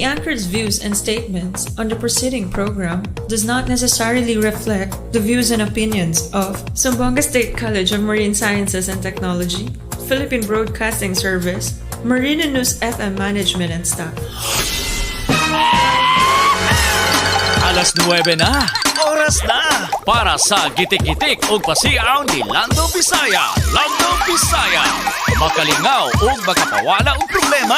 The anchor's views and statements on the preceding program does not necessarily reflect the views and opinions of Zamboanga State College of Marine Sciences and Technology, Philippine Broadcasting Service, Marina News FM Management and staff. Alas 9 na, oras na para sa gitik-gitik o pasiaw ni Lando Bisaya. Lando Bisaya, makalingaw o makapawala o problema.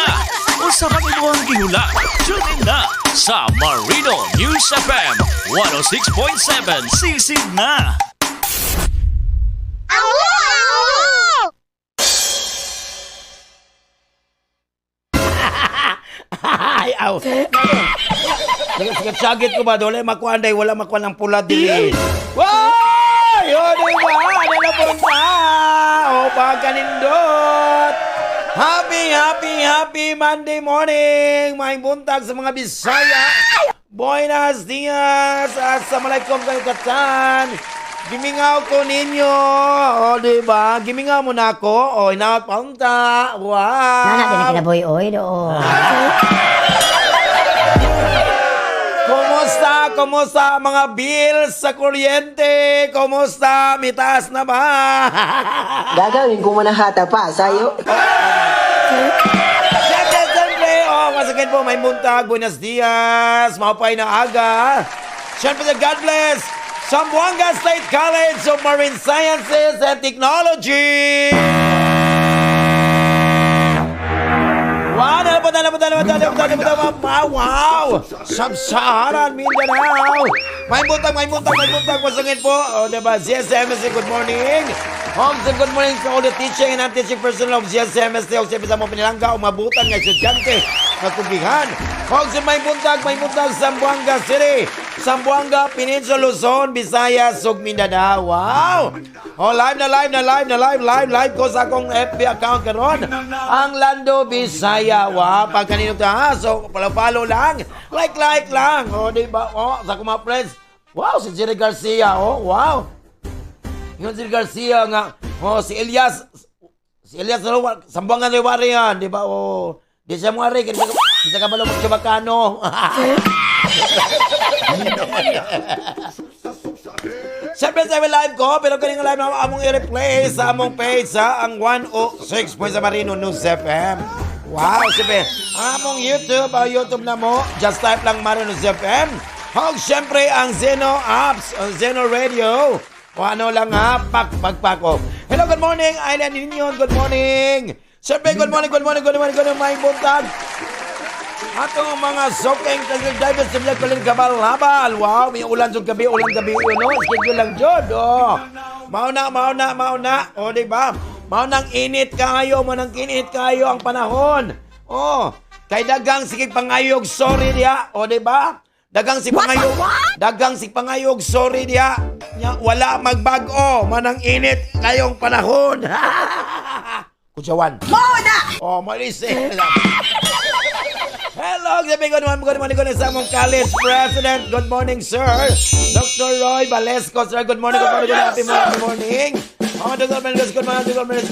Usa man imuhang gihula, tune in na sa Marino News FM 106.7 sisig na. Ay, aw. Sagit ko ba dole makuan day wala makuan ang pula dili. Wow! Yo di ba? Ano na punta? O pagkanindot. Happy Monday morning. May buntag sa mga Bisaya. Buenos dias. Assalamualaikum kayo katan. Gimingaw ko ninyo. O di ba? Gimingaw mo na ako. O inaot punta. Wow. Nana din kinaboy oy do. Kumusta mga bills sa kuryente? Kumusta? Mitaas na ba? Gagawin ko muna hata pa sa'yo. Siyempre, masakit po, may buntag, buenos dias, mapay na aga. Siyempre, God bless, Zamboanga State College of Marine Sciences and Technology. Wow! Sub-Saharan Mindanao! May buntag, masungit po. O, diba, CSMSC, good morning. Homsen, good morning sa all the teaching and non-teaching personnel of CSMSC. O, siyempre sa mga pinilangga, umabutan ng estudyante na kubihan. Homsen, may buntag, Zamboanga City. Zamboanga, Peninsula, Luzon, Visayas, ug Mindanao. Wow! O, live ko sa akong FB account karon. Ang Lando Bisaya. Wow, pag kanino ta, so follow lang. Like lang. O, diba? O, sa akong mga friends. Wow, si Jerry Garcia. O, wow. Yung si Garcia nga. O, si Elias. Zamboanga na yung yan. Diba? O, di siya mga rin. Di siya kabalo magkabakano. Siyempre sa live ko, pero kaning live na among i-replay sa among page sa ang 106 sa Marino News FM. Wow, siyempre, among YouTube na mo, just type lang Marino News FM. Hog, siyempre, ang Zeno apps, ang Zeno Radio. O ano lang ha, pagpako. Hello, good morning, Island Union, good morning. Siyempre, good morning, may buntag. Atong mga soking tagal-divers sa mga kuling kabal-habal. Wow, may ulan sa gabi, schedule lang jod. Oh. Mauna. O, diba? Maunang init kayo ang panahon. Oh, kay dagang sige pangayog, sorry diya. O, diba? Dagang si pangayog, sorry diya. Wala magbago, manang init kayong panahon. Kujawan. Mauna! Oh, malis eh. Hello, good morning sa among college president. Good morning, sir. Dr. Roy Valesco, sir. Good morning. Happy morning. Good morning.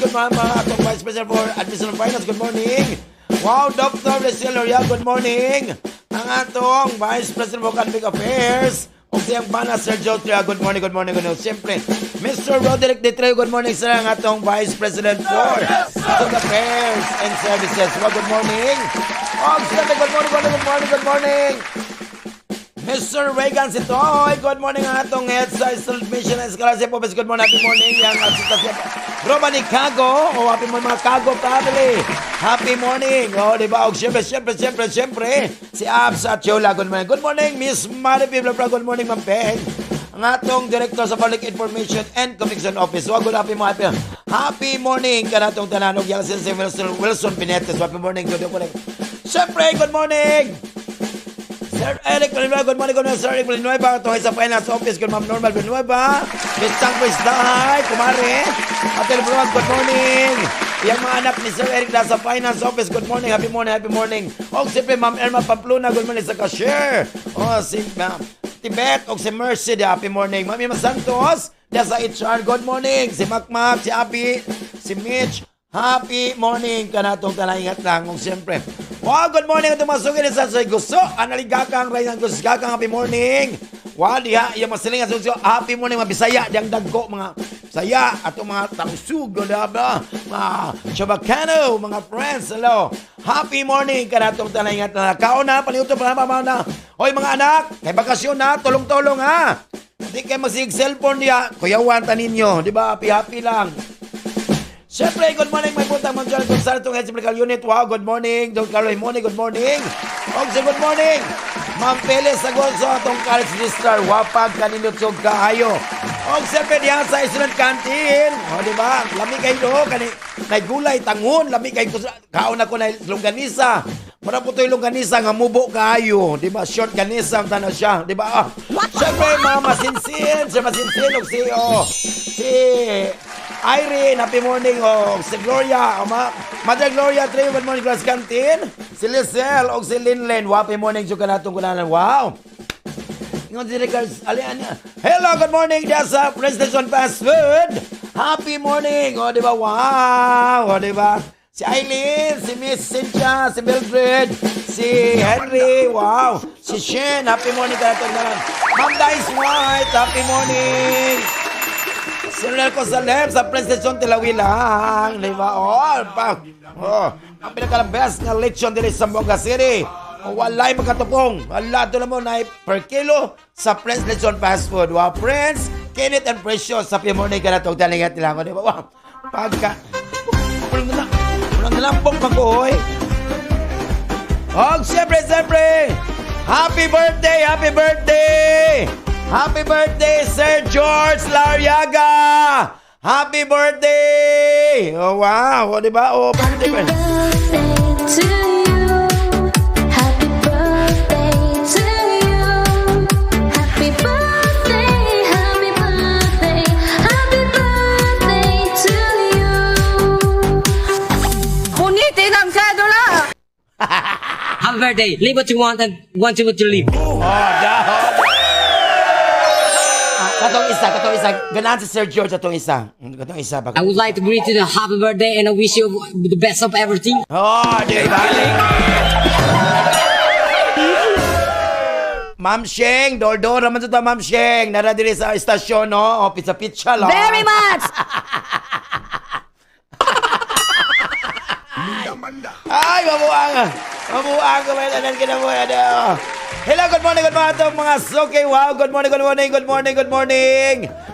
Mga atong Vice President for Admission and Finance. Good morning. Wow, Dr. Rachel Loria. Good morning. Ang atong Vice President for Academic Affairs. O siyang pana, Sir Joe Tria. Good morning. Siyempre, Mr. Roderick Detreo. Good morning, sir. Ang atong Vice President for Academic Affairs and Services. Well, good morning. Good morning. Mr. Reagan Sitoy, good morning ang atong head sa Mission and Scholarship Office. Good morning, happy morning. Yang asistasyon Roma ni Cago, happy morning mga Cago family. Happy morning. O, diba? O, siyempre, si Abs at Chola, good morning. Good morning, Miss Maripi Blabra. Good morning, Ma'am Peng. Ang atong Director sa Public Information and Communication Office. So, good happy morning ka natong tananog yang si Wilson Pinetes. Happy morning. Siyempre, good morning. Sir Eric Villanueva, good morning, Sir Eric Villanueva. Ito ay sa Finance Office, good Ma'am Normal Villanueva. Miss Tangpis Dahay, kumare. Ate Villanueva, good morning. Yang mga anak ni Sir Eric nasa Finance Office, good morning, happy morning. O, siyempre, Ma'am Irma Pamplona, good morning sa cashier. O, si Ma'am Tibet, o si Mercy, happy morning. Ma'am Ima Santos, nasa HR, good morning. Si Makmak, si Abby, si Mitch, Happy morning ka na itong talangingat lang. Kung siyempre, wow, good morning itong masukin sa gusto. Analigakang, Ryan Gusgakang, happy morning. Wow, diha, yung masiling at suso, happy morning, mga Bisaya, diyang dagko, mga Bisaya, atong mga tausug, mga Chabacano, mga friends, hello. Happy morning ka na itong talangingat lang. Kaon na, paliuto pa na. Hoy mga anak, kay bakasyon na, tulong-tulong ha. Hindi kayo magsig cellphone niya, kuyawan ta ninyo, di ba? Happy lang. Siyempre, good morning, may puntang Mondial Gonzalo itong Head Medical Unit. Wow, good morning. Don Carlo Imone, good morning. Ogse, good morning. Ma'am Pele Sagonso, itong College District. Wapag kaninot sog kaayo. Ogse, diyan sa student canteen. O, di ba? Lami kayo do. Gulay, tangon. Lami kayo. Kaon ako na longganisa. Mara po ito yung longganisa nga mubo kaayo. Di ba? Short ganisa ang tanong siya. Di ba? Siyempre, Mama Sinsin. Si Masinsin. Si Irene, happy morning. Si Gloria, Mother Gloria, good morning, class canteen. Si Lizelle, si Linlen, happy morning, juga natong kunanan. Wow. Ingon si Regards, hello, good morning, Jasa, Presentation Fast Food. Happy morning. O, di ba? Wow. O, di ba? Si Eileen, si Miss Cynthia, si Mildred, si Henry, wow. Si Shen, happy morning ka natong kunanan. Ma'am Dice White, happy morning. Sinunal ko sa left, sa Presentation Tilawilang. Di ba? Ang pinaka-best na lechon dito sa Zamboanga City. Walay magkatupong. Wala ito naman na per kilo sa Presentation Fast Food. Wow, friends, Kenneth and Precious, sa morning ka na itong talingat nila ko. Di ba? Wow, pagka... Walang nalampong pag-uhoy. Siyempre, happy birthday, happy birthday! Happy birthday, Sir George Lariaga! Happy birthday! Oh, wow! O, diba? Oh, birthday pa. To you. Happy birthday to you. Happy birthday, happy birthday, happy birthday to you. Punitin ang sedula! Happy birthday! Live what you want and want you what you live. Katong isa. Ganahan si Sir George atong isa. Katong isa. I would like to greet you the happy birthday and I wish you the best of everything. Di ba? Ma'am Sheng, Dordor naman ito, Ma'am Sheng. Naradili sa istasyon, no? O, pizza lang. Very much! Ay, mabuang ka ba? Anan ka na mo? Hello, good morning itong mga suki. Wow, good morning.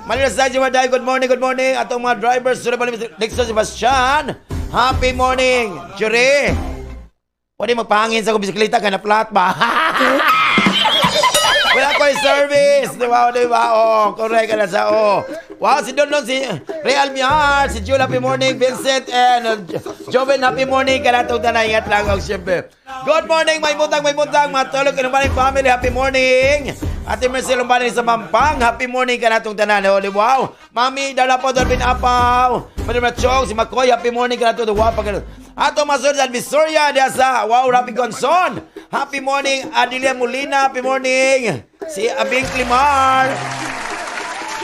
Manila Saji Maday, good morning. Atong mga drivers, Dixon Sebastian, happy morning. Jure, pwede magpahangin sa kong bisikleta ka na flat ba? Wala ko yung service. Di ba? Correct ka na sa Wow, si Don, si Real Miar, si Jule, happy morning. Vincent and Joven, happy morning. Kanatong tanay, ingat lang ako, siyempre. Good morning, may butang. Matulog ka ng family, happy morning. Ate Marcel, lumbanin sa Mampang, happy morning kanatong tanan. Wow, Mami, dala po, Dorpin Apaw. Madam Chong, si Makoy, happy morning kanatong. Wow, Ato Masur sa Visoria, Dasa, wow, Rapi Gonson. Happy morning, Adilia Molina, happy morning. Si Abing Climar.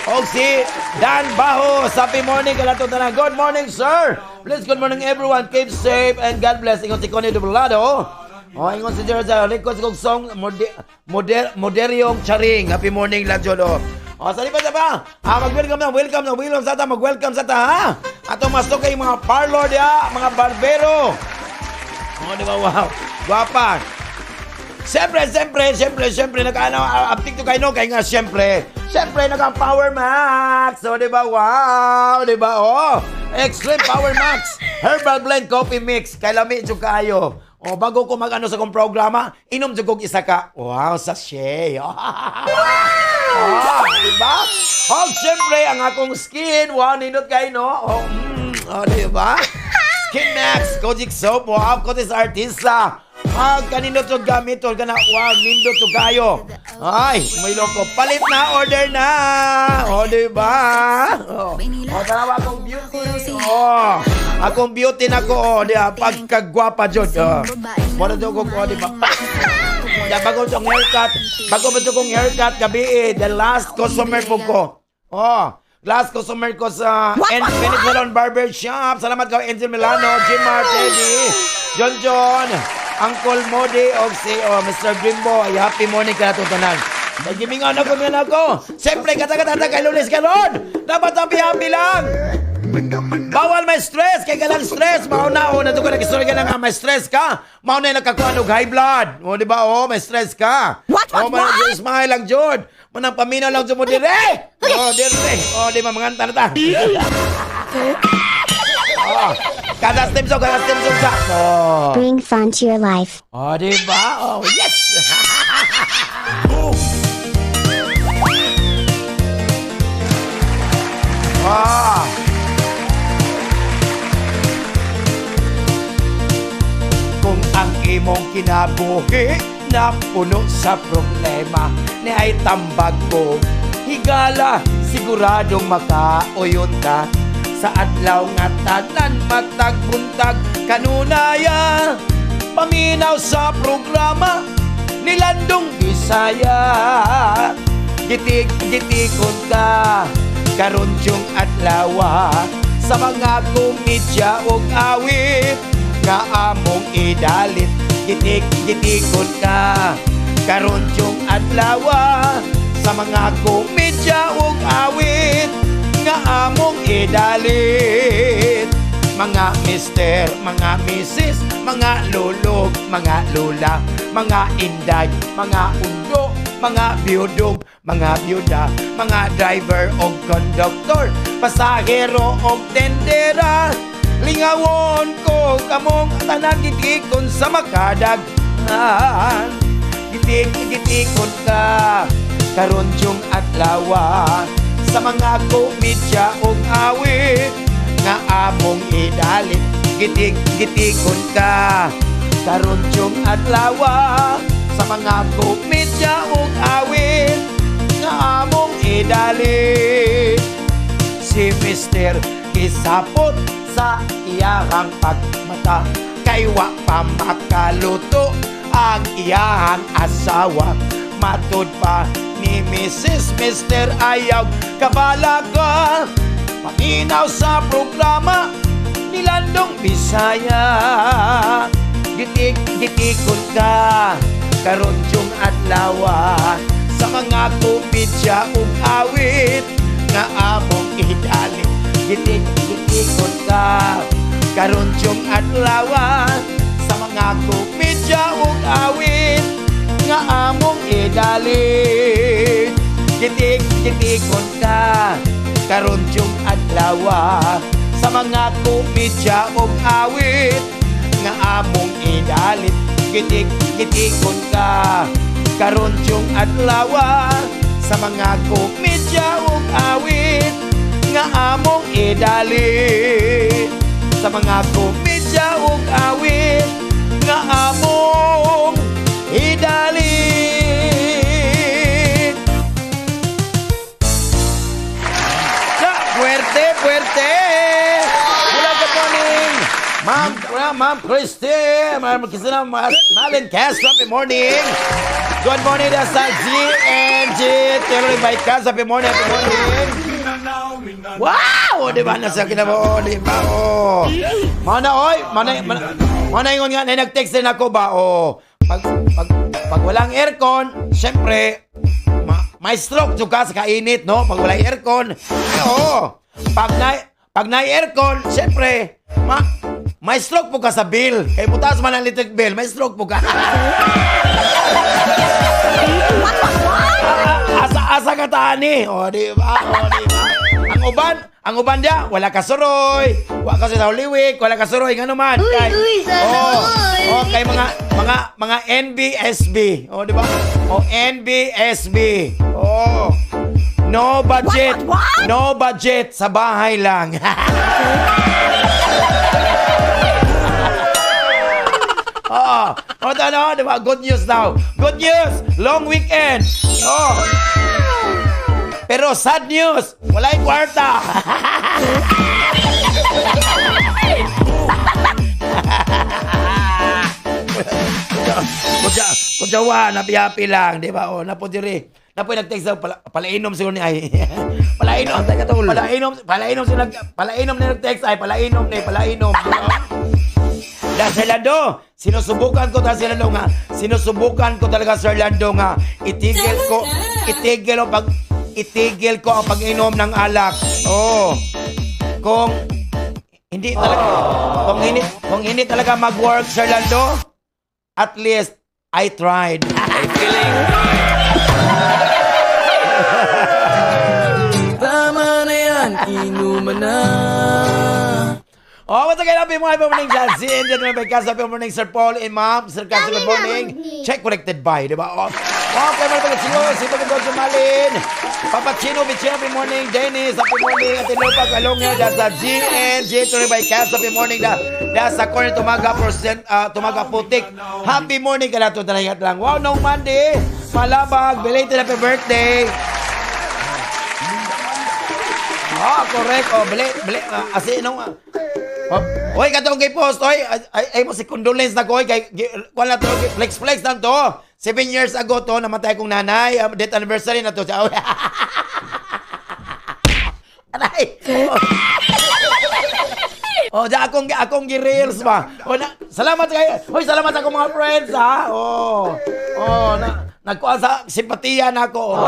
O si Dan Bajo, happy morning kanatong tanan. Good morning, sir. Please, good morning everyone. Keep safe and God bless. Ingon si Connie Dublado. Ingon si Jerza. Request kong song, Moderyong Charing. Happy morning, Ladjodo. Sa lipat na ba? Mag-welcome sa ta. Mag-welcome sa ta, ha? Ato masok kayo mga parlor dia, mga barbero. Di ba? Wow. Guwapa. Siyempre, nag-uptik to kayo, kaya nga, siyempre, nag-Power Max. Di ba? Wow. Di ba? Extreme Power Max. Herbal Blend Coffee Mix. Kay lami dyan kayo. Bago ko mag-ano sa kong programa, inom dyan kong isa ka. Wow, sachet. Diba? Siyempre, ang akong skin. Wow, nindot kayo, no? Diba? Skin Max, Kojic Soap. Wow, Kotis Artista. Kanindot yung gamit. Wow, nindot yung kayo. Ay, may loko. Palit na, order na. Diba? Tanawa akong beauty. Akong beauty na ko. Diba? Pagkagwapa dyan. Muna doon ko, diba? Bago ba itong haircut gabi the last customer po ko. last customer ko sa Phoenix Salon Barber Shop. Salamat ka, Angel Milano, Jim Teddy, John, Uncle Modi, o si Mr. Grimbo. Ay, happy morning ka na tutunan. Nagimingan ako. Siyempre, kata-kata kay Lulis ka ron. Dapat happy lang. Bawal may stress, kay galang stress. Mauna, na doon ka nag-story ka na nga, may stress ka. Mauna yung nagkakuanog high blood. O, di ba, may stress ka. What? Smile lang, Jod. Manang paminaw lang, Jod mo, dire. Di ba, mga anta. Kada steps sa. Bring fun to your life. Di ba? Yes! Kung ang imong kinabuhi na puno sa problema ni ay tambag ko higala, siguradong makauyon ka sa adlaw nga tanan matagbuntag kanunaya paminaw sa programa ni Landong Bisaya. Gitik-gitikon ka karon yung adlaw sa mga komedya ug awit nga among idalit. Gitik-gitikon ka karon yung adlaw sa mga komedya ug awit nga among idalit. Mga mister, mga misis, mga lulog, mga lula, mga inday, mga undo, mga biyudog, mga biyuda, mga driver o konduktor, pasahero o tendera. Lingawon ko kamong tanan gitikon sa makadaghan. Gitik-gitikon ka karon yung adlaw sa mga komedya o awit nga among idalit. Gitik-gitikon ka karon yung adlaw sa mga komedya o awit nga among idalit. Si Mr. Kisapot sa iyahang pagmata kay wa pa makaluto ang iyahang asawa. Matud pa ni Mrs. Mr. Ayaw kabalaga paminaw sa programa ni Landong Bisaya. Gitik-gitikon ka karon yung adlaw sa mga komedya ug awit nga among idalit. Gitik-gitikon ka karon yung adlaw sa mga komedya ug awit nga among idalit. Gitik-gitikon ka karon yung adlaw sa mga komedya ug awit nga among idalit. Gitik-gitikon ka karon yung adlaw sa mga komedya ug awit nga among idalit. Sa mga komedya ug awit nga among idalit. Puerte! Good morning! Ma'am Christy! Ma'am Christina Malin Castro, happy morning! Good morning sa GNG Taylor by Cas, happy morning! Wow! Di ba? Nasa kinabo, di ba? Mana ingon nga na nag-text din ako ba? Pag walang aircon, syempre, may stroke juga sa kainit, no? Pag walang aircon, pag na aircon, syempre, may stroke po ka sa bill. Kaya putas man ang electric bill, may stroke po ka. Asa ka tani? Di ba? Ang uban dia, wala ka suroy, wala ka sa liwik, wala ka suroy, nga naman. Kay mga NBSB. Di ba? NBSB. No budget. What? No budget. Sa bahay lang. Diba? Good news now. Good news. Long weekend. Pero sad news. Wala yung kwarta. Kudyawa, napihapi lang. Diba? Napudiri. Napoy nag-text daw, palainom siguro ni ay. Palainom. Palainom na nag-text ay, palainom. Da Sir Lando, sinusubukan ko talaga Sir Lando nga itigil ko ang pag-inom ng alak. Oh. Kung hindi talaga mag-work Sir Lando, at least I tried. Tama na yan, inuman na. Oh, what's again? Happy morning, Jancy. And then, may kasi happy morning, Sir Paul and Ma'am. Sir Kasi, good morning. Check connected by, di ba? Oh, okay, mga pagkatsino. Si Pagkatsino Sumalin. Papatsino, Bichino, happy morning. Dennis, happy morning. At tinupag, along nga, dahil sa GNG. Tuloy by Kasi, happy morning. Dahil sa corner, tumaga putik. Happy morning ka na ito. Talagat lang. Wow, no Monday. Malabag. Belated happy birthday. Oh, correct. Oh, asi, nung... Oy, katong kay post, oy, ay mo si condolence na ko, kay wala to, flex lang to. 7 years ago to, namatay kong nanay, death anniversary na to. Aray! Oh, da akong gi-reels ba. Oh, salamat salamat ako mga friends ha. Nagkuha sa simpatiya na ako.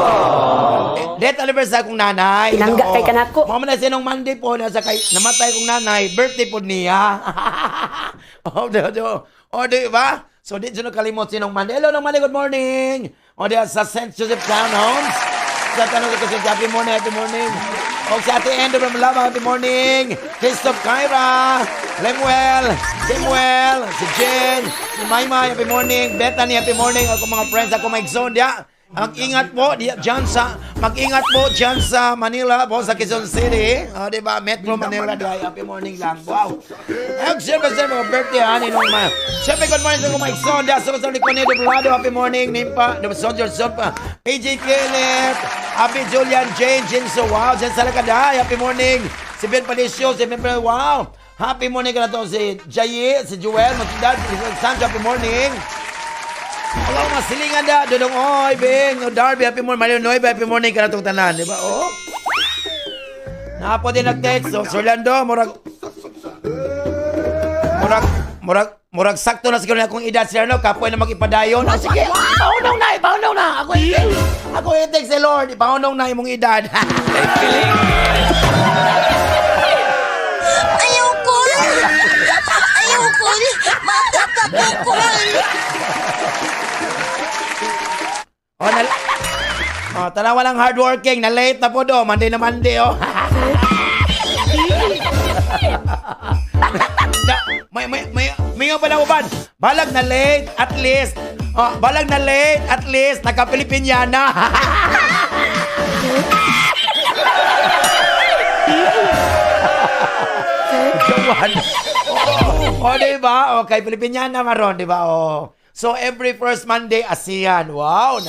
Death anniversary akong nanay. Pinangga kay kanako. Mama na sinong Monday po, namatay kong nanay, birthday po niya. Di ba? So, di siya nakalimot sinong Monday. Hello, Monday, good morning. Sa St. Joseph Townhomes. Sa tanong ko kasi, happy morning. O si Ate Endo from Lava, happy morning. Christoph Kyra, Lemuel, Samuel, si Jen, si Maymay, happy morning. Bethany, happy morning. Ako mga friends, ako may zone diya. Mag-ingat po dyan sa Manila po, sa Quezon City. Di ba? Metro Manila diya. Happy morning lang. Wow. Siyempre mga birthday ha. Siyempre good morning sa mga zone diya. Sa likod ni Dublado, happy morning. Nimpa, PJ Kenneth, Happy Julian, Jane, Jinso. Wow. Jen Salakada, happy morning. Si Ben Palicio, si Ben wow. Happy morning ka na to. Si Jaye, si Joel, Matidad, si Sancho, happy morning. Hello, masilingan da. Dudong, oy, Bing. Darby, happy morning. Mario Noy, happy morning ka na itong tanan. Diba? Oh. Nakapo din nag-text. So, Sir Lando, murag sakto na siguro na akong edad, Sir Lando. Kapoy na mag-ipadayon. Oh, sige, paunaw na. Ako i-text si Lord. Paunaw na imong edad. Ayoko. Matapapukol. Tanawa lang hardworking. Na-late na po do. Monday, oh. May pa na uban. Balag na late, at least. Naka-Pilipinyana. Diba? Okay, Pilipinyana maron, diba? So, every first Monday, ASEAN. Wow!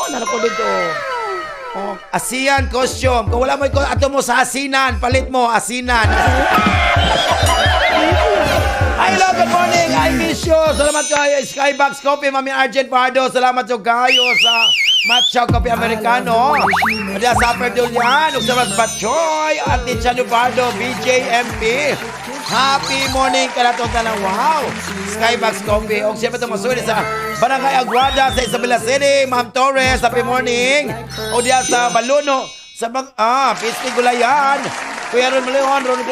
Nanako dito. ASEAN costume. Kung wala mo ato mo sa asinan, palit mo, asinan. Hello, good morning. I miss you. Salamat kayo, Skybox Coffee, Mami Argent Pardo. Salamat kayo sa Matcha Coffee Americano. Madya sa Upper Dulian. Salamat Batchoy. Ate Chano Pardo, BJMP. Happy morning ka na itong tanang. Wow! Skybox Coffee. O siyempre itong masulit sa Barangay Aguada sa Isabela City. Ma'am Torres, happy morning. O diya sa Baluno. Pisting Gulayan. Kuya Ron Maleon, Ron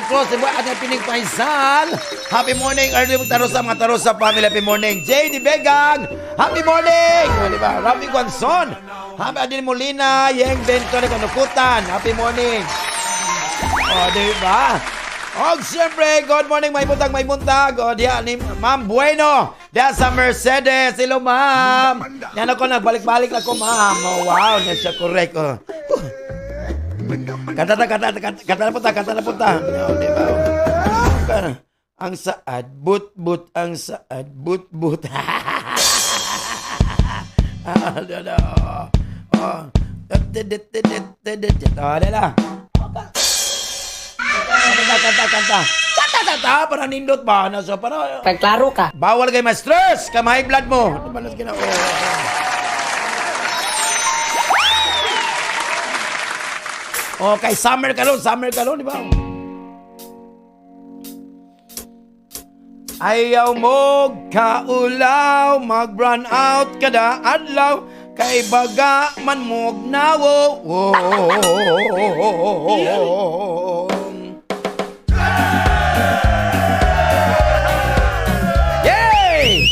Cross, diba? At yung Pining Paisal. Happy morning. Early Tarosa, mga Tarosa family. Happy morning. J.D. Begang. Happy morning. O diba? Rafi Guanzon. Happy Adil Molina. Yeng Bento na Kanukutan. Happy morning. O diba? Og siyempre, good morning, may buntag. O diya, ni Ma'am Bueno. Diya sa Mercedes. Hello, Ma'am. Yan ako, nagbalik-balik ako, Ma'am. Oh, wow, yan siya, correct. Kata na punta. O, diba? Ang saad, but, ang saad, but. Kanta. Para nindot ba? Para... Pagklaro ka. Bawal kayo ma-stress. Ka high blood mo. O, kay summer kalon, di ba? Ayaw mo kaulaw, mag-run out kada adlaw, kay baga man mo gnawo. Yay!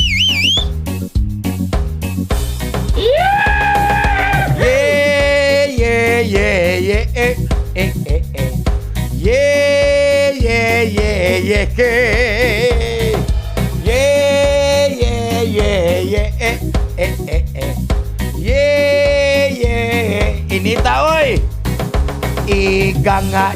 Inita oy. Iganga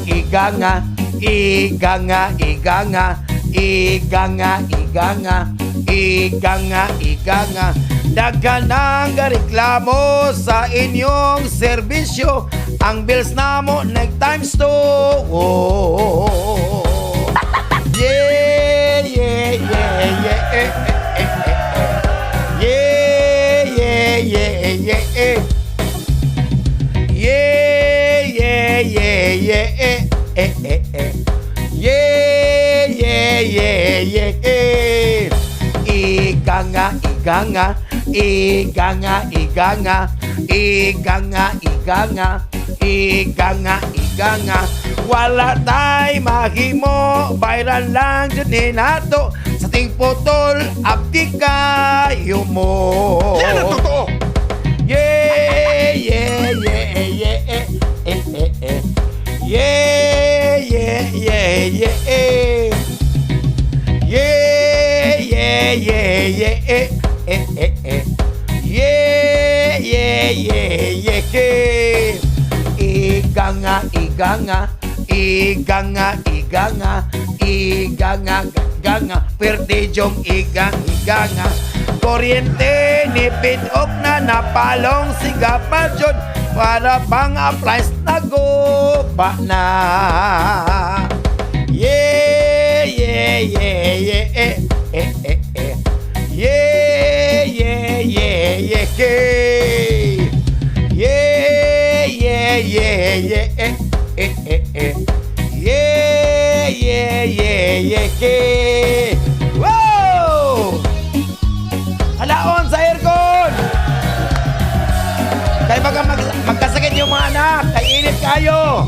daghan ang reklamo sa inyong serbisyo, ang bills namo nag times 2. Yeah, yeah, yeah, yeah, yeah, yeah, yeah, yeah, yeah, yeah, yeah, yeah, yeah, yeah, yeah, yeah. Iganga wala tay mahimo, viral lang dyan nato sa ting putol abdi kayo mo. Yan ang totoo. Yeah, yeah, yeah, yeah, yeah, yeah, yeah, yeah. Yeah, yeah, yeah, yeah, yeah, yeah, yeah, yeah. Iganga, perdejong iganga. Kuryente nipid op na napalong sigapadyon, para bang applies na guba na. Yeah, yeah, yeah, yeah, yeah, yeah, yeah, yeah, yeah, yeah, yeah, yeah, yeah, yeah, yeah. Wow! Alaon sa aircon! Kaya baka magkasakit yung mga anak, kay init kayo.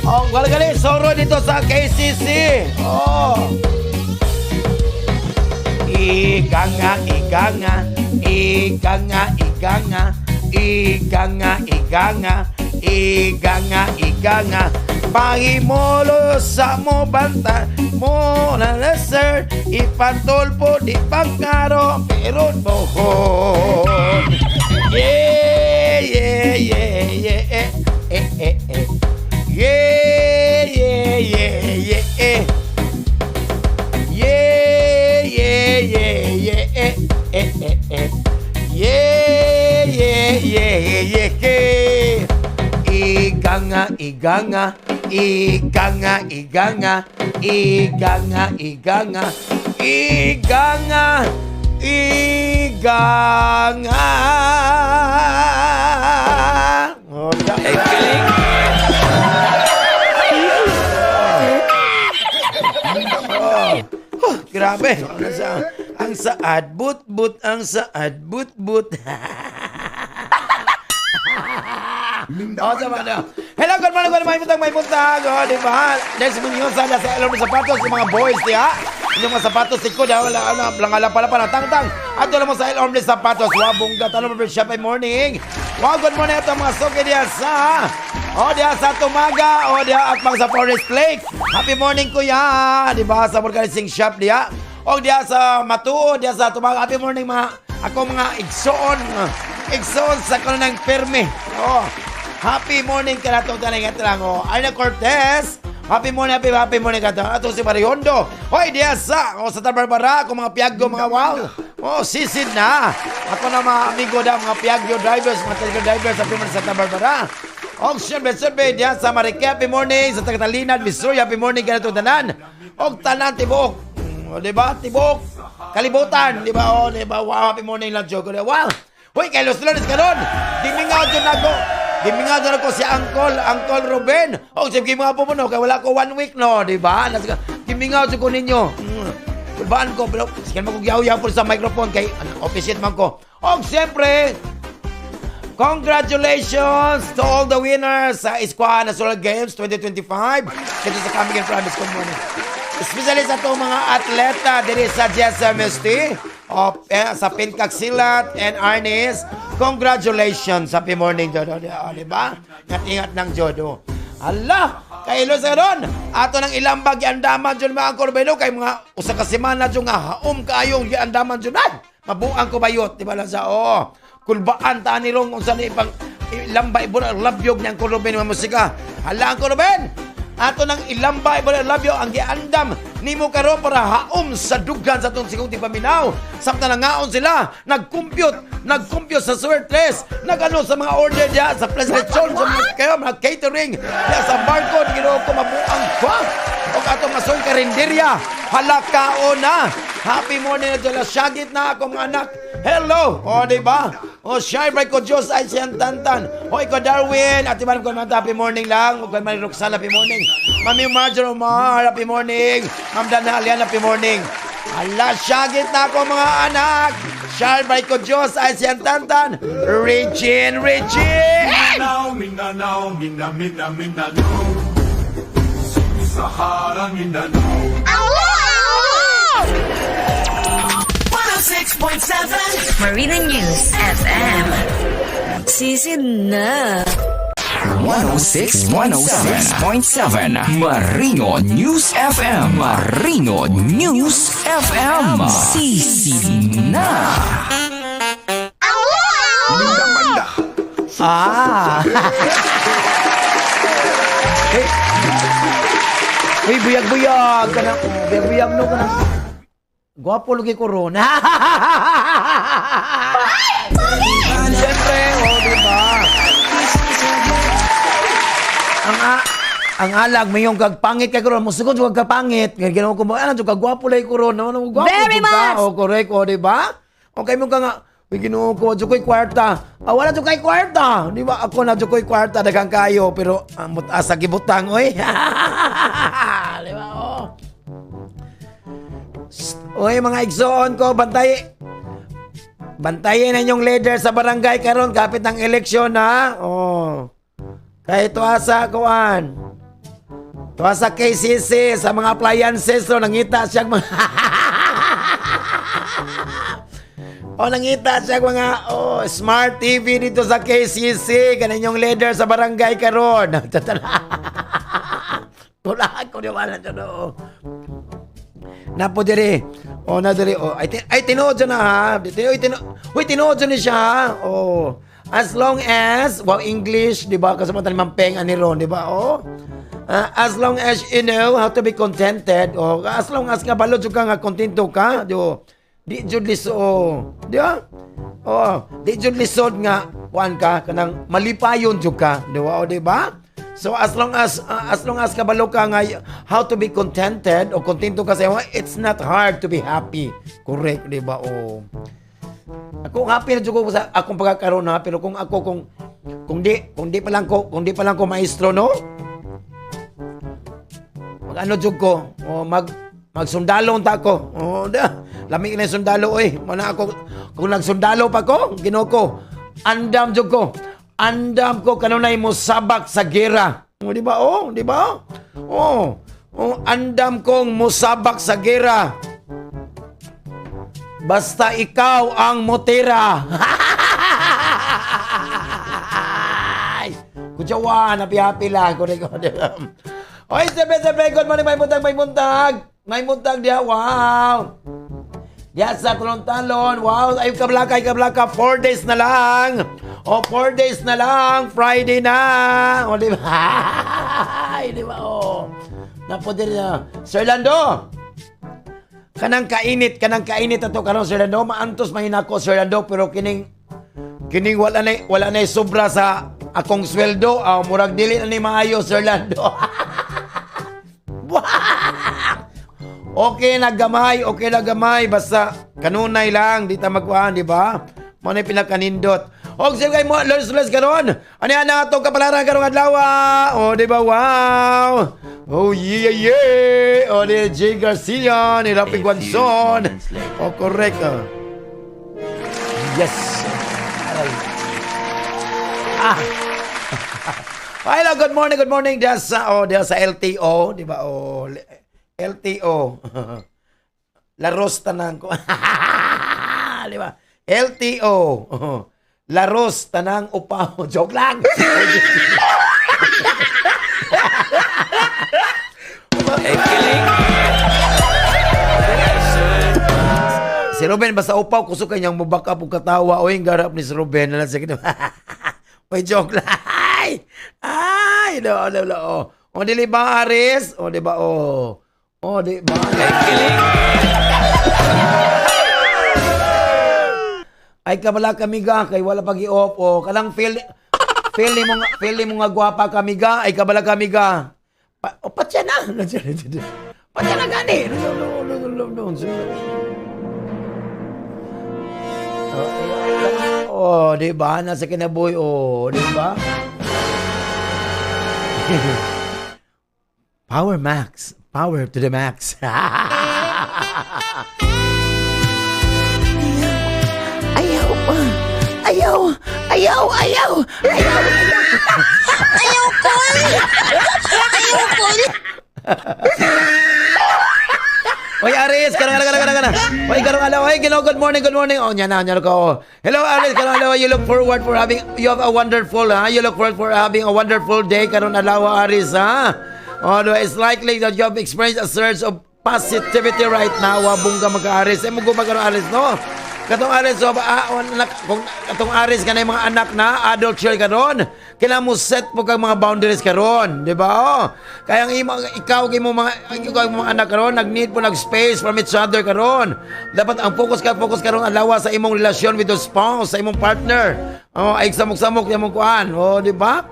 Oh, gali soro dito sa KCC. Oh. Iganga. Pahimolo sa mo banta mo na sir, ipantulpo di pagkaro pero bohon. Yeah, yeah, yeah, yeah, yeah, yeah, yeah, yeah, yeah, yeah, yeah, yeah, yeah, yeah, yeah, yeah. Iganga. Oh, galing. Grabe. Ang saad but ang saad but. Hello, good morning, may puntang. O, di ba? Dahil sa mga sana sa ilong ng sapatos, yung mga boys, di ha? Yung mga sapatos, tiko, di ha? Wala pala na tang-tang. At doon mo sa ilong ng sapatos, wabong gatalo mo shop ay morning. Wow, good morning ito mga suki di ha sa, o di ha sa Tumaga, o di ha at mga sa Forest Lake. Happy morning kuya, di ba? Sa Organizing Shop di ha? O di ha sa Matuo, di ha sa Tumaga. Happy morning ako mga igsoon sa kanang perme. Oh, happy morning ka na itong talingat lang. Oh, Arna Cortez, happy morning ka ito. Ato si Mariondo. Hoy, diya sa Tabarbara, ako mga Piaggo, mga wow. Oh, sisid na. Ako na mga amigo da, mga Piaggo drivers, mga Piaggo drivers sa Piman sa Tabarbara. Og siyempre, diya sa Marike, happy morning. Sa Tagalinan, Missouri, happy morning ka na itong tanan. Og tanan, Tibok. O, diba? Tibok. Kalibutan, diba? O, diba? Wow, happy morning lang, Jogo. Wow. Hoy, kay Los Flores karon. Gimingaw dyan ako. Gimingaw dyan ako si Uncle Ruben. O, sige mga po mo, no, kaya wala ko 1 week, no, di ba? Gimingaw dyan ko ninyo. Kulbaan ko, pero sige mo kong yaw-yaw po sa microphone kay officiate man ko. O, siyempre, congratulations to all the winners sa Esquadra National Games 2025 dito sa Camiguin Province Commune. Especially sa itong mga atleta dito sa GSMST sa Pincaxilat and Arnis. Congratulations. Happy morning, Jodo. Di ba? Ingat ng Jodo. Allah! Kailo sa ron! Ato ng ilang bag andaman dyan mga korbeno kay mga usa ka semana dyan nga haom kayong andaman dyan. Mabuang ko bayot. Di ba lang sa kulbaan taan ni Rong kung saan ipang ilamba ibon labyog niyang korbeno ng musika. Hala ang korben! Ato ng ilamba ibon labyog ang giandam nimo karon para haom sa dugan sa itong sigong paminaw. Samtang nangaon sila, nag-compute sa swordless, nag-ano sa mga order diya, sa PlayStation, sa mga catering, diya sa barcode, ginoon ko mabuang kwa. O atong masoy karinderya, halakao na. Happy morning na dyan, syagit na akong anak. Hello! O, diba? O, shy break ko Diyos ay siyang tantan. O, ikaw Darwin, at iba ko naman happy morning lang. O, man Roxanne, happy morning. Mami Marjorie Omar, happy morning. Ma'am Dana Alian, happy morning. Ala, syagit na ako mga anak. Shy break ko Diyos ay siyang tantan. Regine! Mindanao, Mindanao, Mindanao. Sahara, Mindanao. 106.7 Marina News FM. Sisid na. 106.7 Marino News FM. Marino News FM. Sisid na. Uy, buyag-buyag ka na. Buyag-buyag no ka na. Gwapo lagi corona. Siyempre, diba? Ang alag, may yung kagpangit kay corona. Musugod yung kagpangit. Ginawa ko mo, ano, kagwapo lagi corona. Very much! Correct, diba? Okay mo ka nga, may ginawa ko, dyan kwarta. Wala dyan kay kwarta. Di ba? Ako na dyan kwarta, dagang kayo. Pero, asa gibutang, oy. Di ba, Oy, mga igsoon ko, bantayin na yung leader sa barangay karon kapit ng eleksyon, ha? Kahit tuasa kuan. Tuasa KCC sa mga appliances, nangita siya mga nangita siya mga smart TV dito sa KCC, kanin yung leader sa barangay karon. Kulaan ko niwala dyan, Napo diri. Na diri. Ay tinuod dyan na ha. Tinuod dyan ni siya ha. As long as, English, di ba? Kasi mga mampeng ani ron, di ba? As long as you know how to be contented, as long as nga balod ka nga kontento ka, di jud lisod, di ba? Di jud lisod nga kuan ka kanang malipayon jud ka, di ba? So as long as kabalo ka nga how to be contented o kontento kasi it's not hard to be happy. Correct, di ba? Ako happy na ko sa akong pagkakaroon na, pero kung di pa lang ko maestro, no? Mag-ano jud ko? Magsundalo unta ko. Lamig na sundalo Mana ako kung nagsundalo pa ko, ginoko. Andam jud ko. Andam ko kanunay mo sabak sa gera. Di ba? Di ba? Andam kong musabak sa gera. Basta ikaw ang motira. Kutsawan, happy-happy lang. Oy, sabi, good morning, may muntag dia, wow. Diya sa talon-talon, wow, ay kablaka, 4 days na lang. 4 days na lang, Friday na. Di ba? Di ba, Napo din na. Sir Lando, kanang kainit ato karon, Sir Lando. Maantos mahina ko, Sir Lando, pero kining wala na sobra sa akong sweldo. Murag dili na ni maayo, Sir Lando. Okay na gamay, basta kanunay lang, di ta magkuhan, di ba? Mo na pinakanindot. Og sige kay mo Lourdes karon. Ani ana atong kapalaran karong adlaw. Oh, di ba? Wow. Oh, yeah. Oh, ni J. Garcia, ni Rafi Guanzon. Oh, correct. Yes. Hello, good morning. Diyan sa LTO, di ba? Oh, LTO. Laros tanang ko. Di ba? LTO. Laros tanang upaw. Joke lang. Si Ruben basta upaw kusog kanyang mubaka po katawa o yung garap ni si Ruben na sa kito. May joke lang. Ay, no. O dili ba Aris? O di ba o di ba? Ay kabala kami ga kay wala pag-i-off o kanang feel mo nga gwapa kami ga ay kabala kami ga. Patya na. Patya na gani. No. Oh, di ba? Nasa kinabuhi, di ba? Power max. Power to the max. Ayaw ko. Oy, Aris, karang. Oy, good morning. Oh, nya ko. Hello, Aris, you look forward for having a wonderful day karon adlaw, Aris, ha? Although it's likely that you have experienced a surge of positivity right now, wabong ka mag-Aris. Mo go magkaroon, Aris, no? Katong Aris, kung katong Aris ka na yung mga anak na, adult child karon, kailangan mo set po kang mga boundaries karon, di ba? Kaya ikaw kay mo mga anak karon, nag-need po nag-space from each other karon. Dapat ang focus karon alawa sa imong relasyon with your spouse, sa imong partner. Ay samok-samok yung mong kuan, di ba?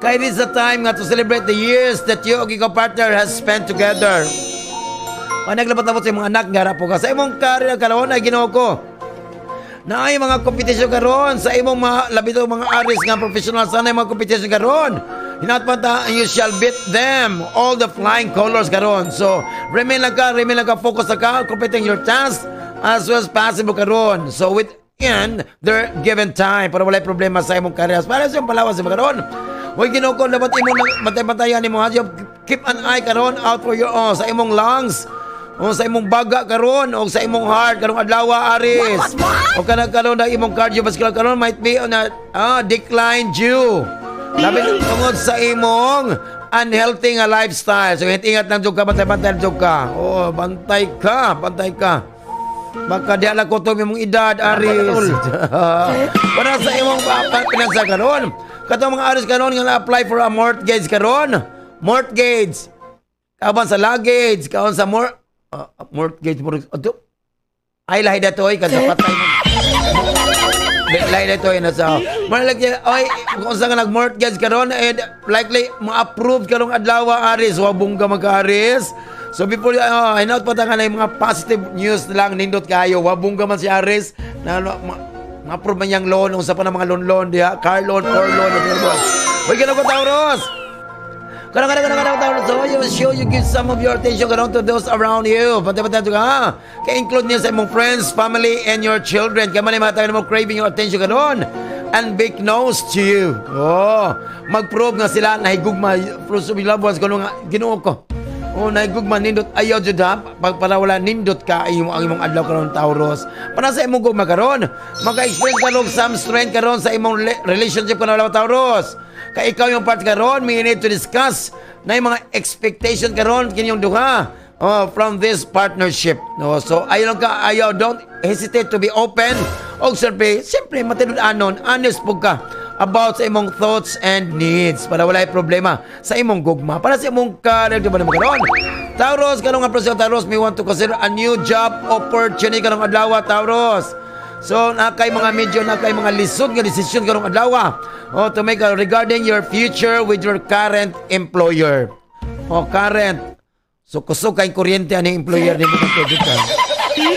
Kaya this is the time nga to celebrate the years that you and your partner has spent together. Naglabat-labot sa imong anak, nga po ka. Sa imong karir karon ay Ginoo ko. Na ay mga kompetisyon karon sa imong mga labito mga Aris nga professional sana mga kompetisyon karon. Hinatpata you shall beat them all the flying colors karon. So remain lang ka focus ka completing your task as well as possible karon. So within their given time para walay problema sa imong career. Para sa imong palawas sa karon. Hoy Ginoo ko dapat imong matay-matayan nimo. Keep an eye karon out for your sa imong lungs. O sa imong baga karon o sa imong heart karong adlaw, Aris. O kanang karon na imong cardiovascular karon might be on a decline due. Labi tungod sa imong unhealthy nga lifestyle. So ingat lang jud ka, bantay jud ka. Oh, bantay ka. Baka di ala ko to imong edad, Aris. Para sa imong pinansa karon. Katong mga Aris karon nga apply for a mortgage karon. Mortgage. Kaban sa luggage, kaon sa mortgage mo ay lahi datoy kada patay mo lahi datoy na sa malagyan ay kung saan ka nag-mortgage karon likely ma-approve karong adlaw, Aris, wabong ka mag-Aris. So before hinaut pa ta nga mga positive news lang nindot kayo wabong ka man si Aris na ma-approve man yang loan unsa pa na mga loan diha, car loan, car loan. Hoy gano ko Taurus. Karang so you show you give some of your attention to those around you. Pati-pati ka. Kaya include niya sa imong friends, family, and your children. Kaya mali matay na mo craving your attention karon. And big nose to you. Mag-prove nga sila na higugma fruits of loved ones kuno nga Ginoo ko. Nahigugma nindot ayaw jud ha. Para wala nindot ka ang imong adlaw karon, Taurus. Para sa imong gugma karon, maka-experience ka ng some strength karon sa imong relationship karon, Taurus. Kaya ikaw yung part karon, we need to discuss na yung mga expectation karon kinyong duha from this partnership. So ayaw, don't hesitate to be open. Og siyempre matinud-anon, honest po ka about sa imong thoughts and needs para walay problema sa imong gugma. Para sa imong career, di ba naman karon? Taurus, kanong nga presyo, Taurus, may want to consider a new job opportunity kanong adlaw, Taurus. So, nakay mga lisod nga desisyon karong adlaw to make regarding your future with your current employer. Current. So, kusog kay kuryente ani employer ni mo ka.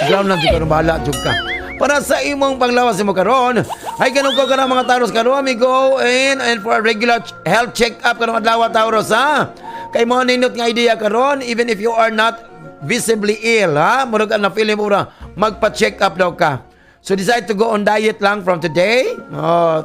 Ground lang jud ka, bahala jud ka. Para sa imong panglawas mo karon, ay ganun ko ka ng mga Taurus karon, mi go in and for a regular health check-up karong adlaw Taurus ha. Kay mo nindot nga idea karon, even if you are not visibly ill ha, murag na feeling mo ra magpa-check up daw ka. So decide to go on diet lang from today.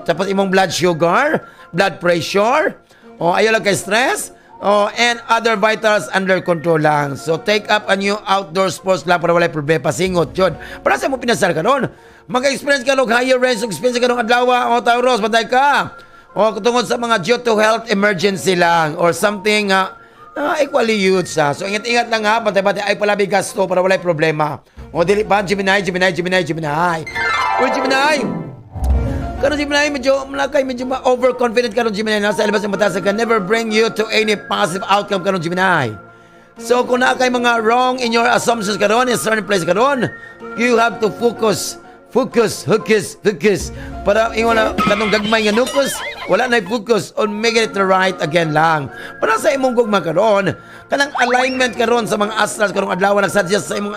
Tapos imong blood sugar, blood pressure, ayaw lang kay stress. And other vitals under control lang. So take up a new outdoor sports lang para walay problema. Pasingot yun. Para sa mo pinasal ka ron. Mag-experience ka ng higher range of experience ka ng adlaw. Taurus, batay ka. Tungod sa mga due to health emergency lang or something equally huge. So ingat-ingat lang ha. Batay-batay ay pala gasto para walay problema. Dili pa, Gemini. Uy, Gemini! Karon Gemini, medyo overconfident karon Gemini. Nasa ilabas ng batas can never bring you to any positive outcome karon Gemini. So kung na kay mga wrong in your assumptions karon in certain place karon, you have to focus. Para ingon na kanong gagmay nga nukos, wala na focus on making it right again lang. Para sa imong gugma karon, kanang alignment karon sa mga astrals karong adlaw nagsuggest sa imong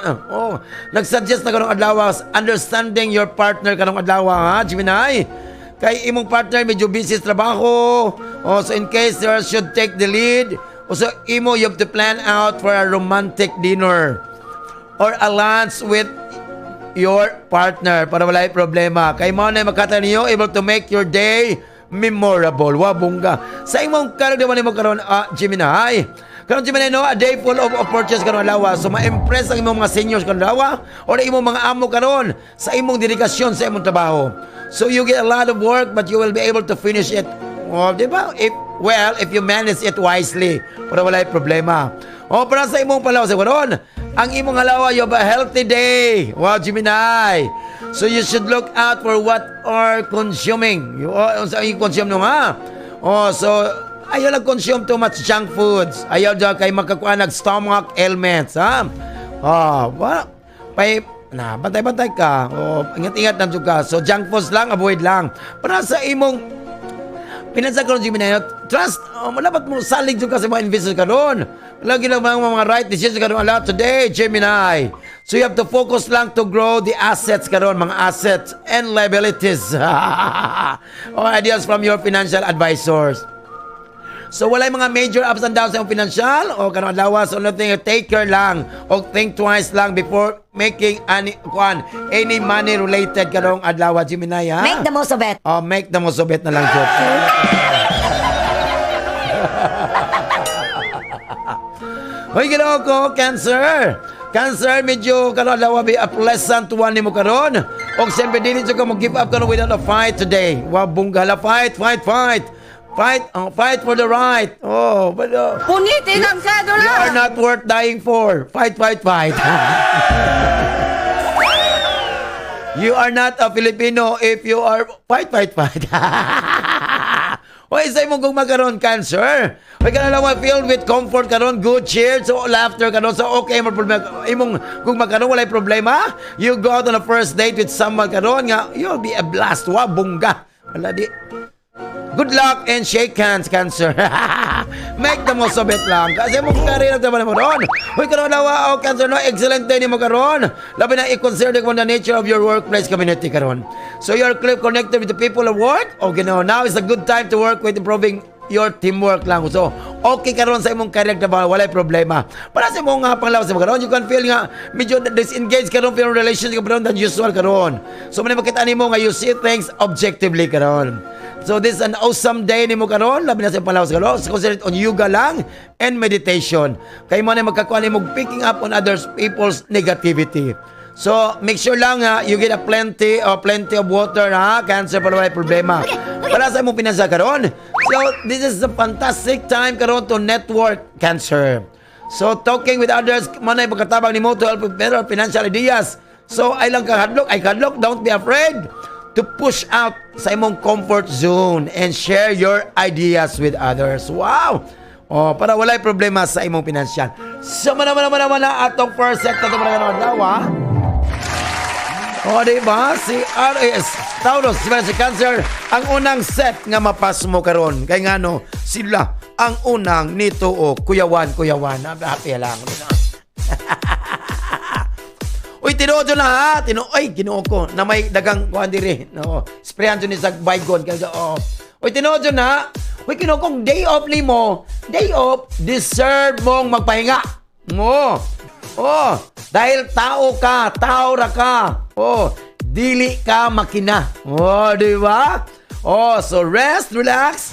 nagsuggest na karong adlaw understanding your partner karong adlaw ha Gemini. Kay imong partner medyo busy sa trabaho. So in case there should take the lead, so imo you have to plan out for a romantic dinner or a lunch with your partner para walay problema. Kay mo na makata niyo able to make your day memorable. Wa bungga. Sa imong karon di man mo karon Gemini. Karon Gemini no, a day full of opportunities karon lawa. So ma-impress ang imong mga seniors karon lawa or imong mga amo karon sa imong dedikasyon sa imong trabaho. So you get a lot of work but you will be able to finish it. Di ba? If you manage it wisely para walay problema. Para sa imong palaw sa karon, ang imong halawa, you have a healthy day. Wow, Gemini. So you should look out for what are consuming. Sa yung consume nung ha. So ayaw lang consume too much junk foods. Ayaw dyan kay makakuha stomach ailments ha. Bantay-bantay ka. Ingat-ingat lang ka. So junk foods lang, avoid lang. Para sa imong pinansa karon Gemini, trust, malapat mo salig ka sa mga investors karon. Lagi lang mga right decisions karon ala today, Gemini. So you have to focus lang to grow the assets karon, mga assets and liabilities. Or ideas from your financial advisors. So walay mga major ups and downs sa financial o karon adlaw so nothing take care lang o think twice lang before making any money related karong adlaw Gemini ha. Make the most of it. Make the most of it na lang po. Hoy ginawa ko, Cancer. Cancer, medyo karon adlaw be a pleasant one nimo karon. Og siyempre dili ka mo give up karon without a fight today. Wa bunggala fight. Fight for the right. Punitin ang sedula. You are not worth dying for. Fight. You are not a Filipino if you are fight. Hoy, sa imong kung magkaroon, Cancer. Hoy, ka na lang filled with comfort karon, good cheer, so laughter karon, so okay, imong kung magkaroon, walay problema. You go out on a first date with someone karon, nga, you'll be a blast. Wa, bungga. Wala di. Good luck and shake hands, Cancer. Make the most of it lang. Kasi mong karin nagtaman mo ron. Uy, karon na Cancer, no? Excellent day ni mo karon. Labi na i-consider kung the nature of your workplace community karon. So you're connected with the people of work? Okay, now is a good time to work with improving your teamwork lang. So, okay karon sa imong career na walay problema. Para sa imong panglawas mo karon, you can feel nga medyo disengaged karon from relationship karon than usual karon. So, man makita nimo nga you see things objectively karon. So this is an awesome day ni mo karon, labi na sa panglawas karon. So, consider it on yoga lang and meditation. Kay mo na magkakuha nimo picking up on others people's negativity. So make sure lang you get a plenty of water ha, Cancer para walay problema. Para sa imong pinansa karon. So this is a fantastic time karon to network, Cancer. So talking with others man ay pagkatabang nimo to help with better financial ideas. So ay lang kahadlok, don't be afraid to push out sa imong comfort zone and share your ideas with others. Wow! Para walay problema sa imong pinansyal. So mana atong first set na ito mga dawa. Diba? Si RAS Taurus, si Cancer, ang unang set nga mapas mo karon. Kay nga no, sila ang unang nito kuyawan. Happy lang. Uy, Uy, tinuod na ha. Ay, ginoo ko. Na may dagang kuhan diri. No. Sprayan dyan ni sa baygon. Uy, tinuod na. Uy, ginoo kong day off ni mo. Day off, deserve mong magpahinga. Mo. Oh, dahil tao ka. Tao ra ka. Oh, dili ka makina. Oh, di ba? Oh, so rest, relax,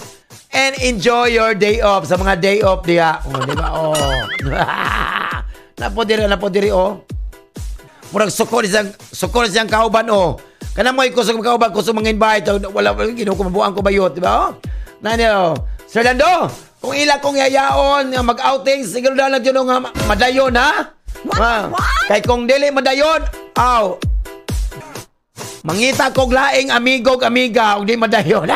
and enjoy your day off. Sa mga day off diya. Oh, di ba? Oh. Napo diri, oh. Murag sukor siyang kauban, oh. Kana mo ikusog kauban, kusog mga invite. Wala, ginoo ko, mabuang ko bayot, di ba? Oh? Nani, oh. Sir Lando, kung ila kong yayaon, mag-outing, siguro na lang dyan nga madayon, ha? What? Kay kung dili madayon, aw. Mangita kog laing amiga, ug di madayon.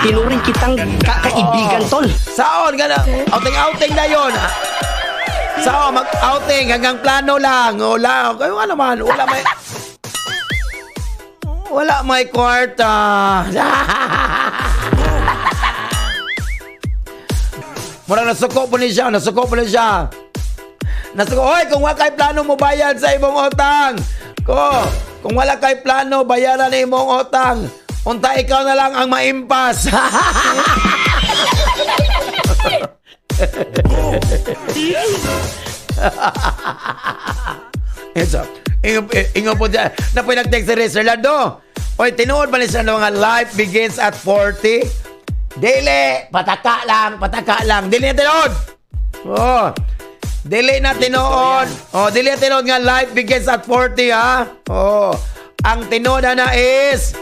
Tinuring kitang kaibigan, tol. Saon gana? Outing dayon. Sao mag-outing hanggang plano lang. Wala, kayo nga naman, wala may kwarta. Murang nasuko po niya. Oy, kung wala kay plano mo bayad sa imong utang. Kung wala kay plano, bayaran na imong utang. Unta ikaw na lang ang maimpas. Ingo po dyan. Na po nag-text si Sir Lando. Oy, tinuod ba ni Sir Lando nga life begins at 40? Dili, pataka lang. Dili na tinuod. Oh, dili na tinuod. Oh, dili na tinuod nga life begins at 40, ha? Oh, ang tinuod na is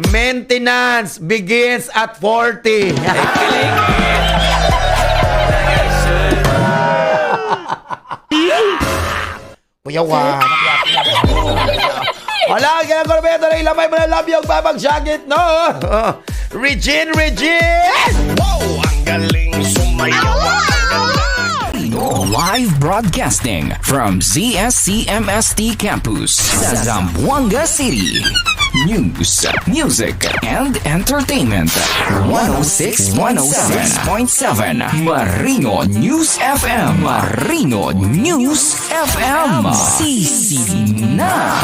maintenance begins at 40. Puyawan. Wala, kaya ko na ilamay mo na labi yung babagsagit, no? Regine! Wow, ang galing sumayaw. Live broadcasting from ZSCMST Campus sa Zamboanga City. News, music, and entertainment. 106.7 Marino News FM. Marino News FM. Sisi na.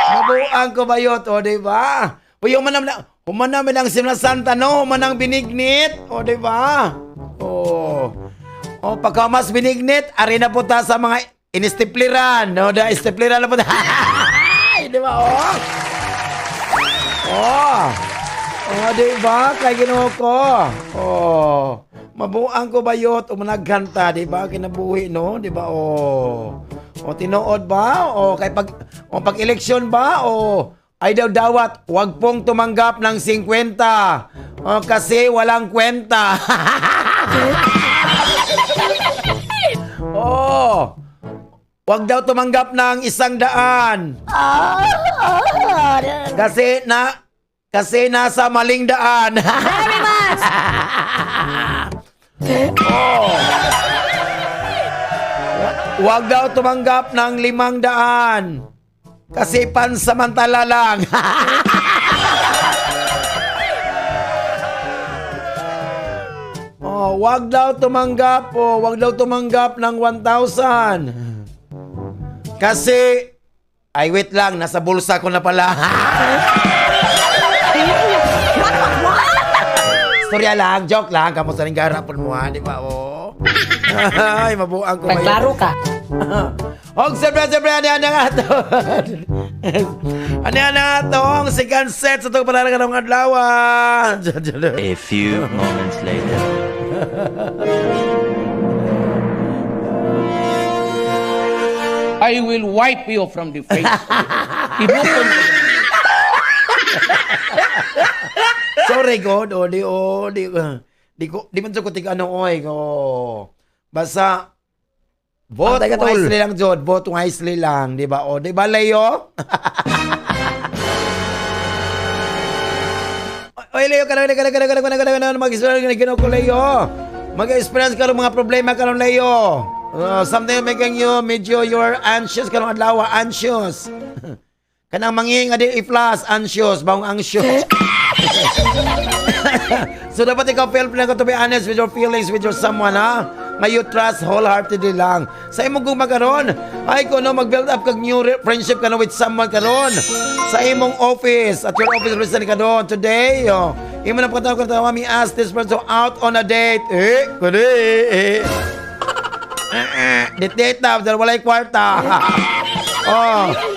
Mabuang ko ba yun? O, diba? O, yung humanam lang Simla Santa, no? Humanang binignit. O, diba? O, pagka mas binignit, ari na po ta sa mga inistipliran. No? Istipliran na po ta. Diba? O, diba? Kay Ginoo ko. Mabuang ko ba yun? Umanaghanta, diba? Kinabuhi, no? Diba? O, tinuod ba? O, pag eleksyon ba? O, ay dawat, wag pong tumanggap ng 50. O, kasi walang kwenta. Oh, wag daw tumanggap ng 100. Kasi nasa maling daan. Very much! Wag daw tumanggap ng 500. Kasi pansamantala lang. Wag daw tumanggap ng 1,000. Kasi, ay wait lang, nasa bulsa ko na pala. Storya lang, joke lang, kamusta rin garapon mo, ha? Di ba, Ay, mabuang ko. Nagklaro ka. Siyempre, ano nga ito? Ano nga ito? Ang second set sa itong panalagan ng adlaw. A few moments later. I will wipe you from the face. Sorry, God. Di man sa kutik ano, basta, vote wisely lang, Jod. Vote wisely lang, di ba? Di ba, Leo? Oy, Leo, mag-experience ka ng mga problema ka ng Leo. Something making you medyo you're anxious ka ng adlaw, anxious. Kanang manging adi i-plus, anxious, bawang anxious. So dapat ikaw feel free to be honest with your feelings with your someone, ha? Nga you trust wholeheartedly lang. Sa imong kung magkaroon, ay kuno mag-build up kag new friendship ka with someone karon. Sa imong office, at your office recently karon today, imo na pagkatawa me ask this person out on a date. Date na, dahil walay kwarta.